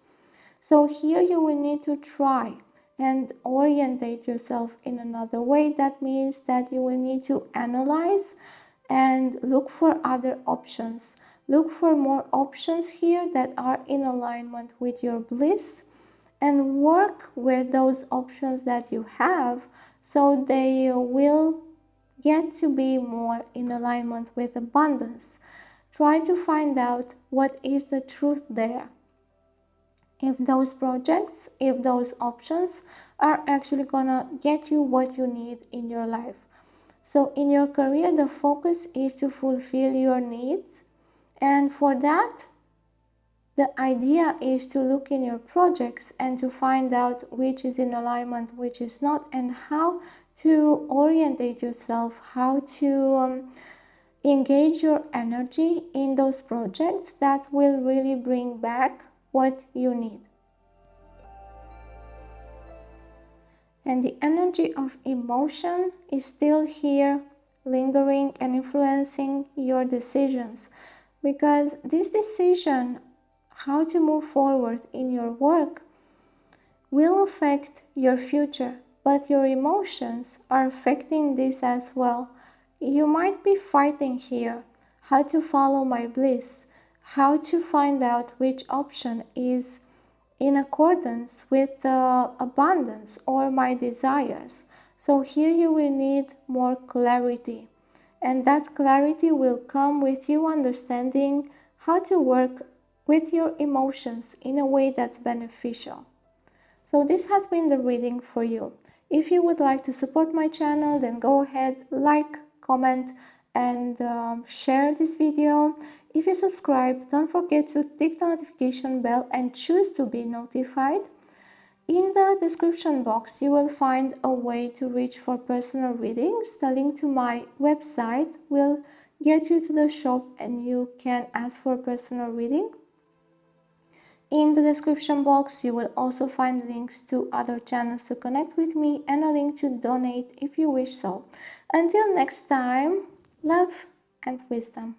So here you will need to try and orientate yourself in another way. That means that you will need to analyze and look for other options. Look for more options here that are in alignment with your bliss and work with those options that you have so they will get to be more in alignment with abundance. Try to find out what is the truth there. If those projects, if those options are actually gonna get you what you need in your life. So in your career, the focus is to fulfill your needs, and for that, the idea is to look in your projects and to find out which is in alignment, which is not, and how to orientate yourself, how to engage your energy in those projects that will really bring back what you need. And the energy of emotion is still here, lingering and influencing your decisions, because this decision, how to move forward in your work, will affect your future, but your emotions are affecting this as well. You might be fighting here how to follow my bliss, how to find out which option is in accordance with the abundance or my desires. So here you will need more clarity, and that clarity will come with you understanding how to work with your emotions in a way that's beneficial. So this has been the reading for you. If you would like to support my channel, then go ahead, like, comment, and share this video. If you subscribe, don't forget to tick the notification bell and choose to be notified. In the description box, you will find a way to reach for personal readings. The link to my website will get you to the shop and you can ask for personal reading. In the description box, you will also find links to other channels to connect with me and a link to donate if you wish so. Until next time, love and wisdom.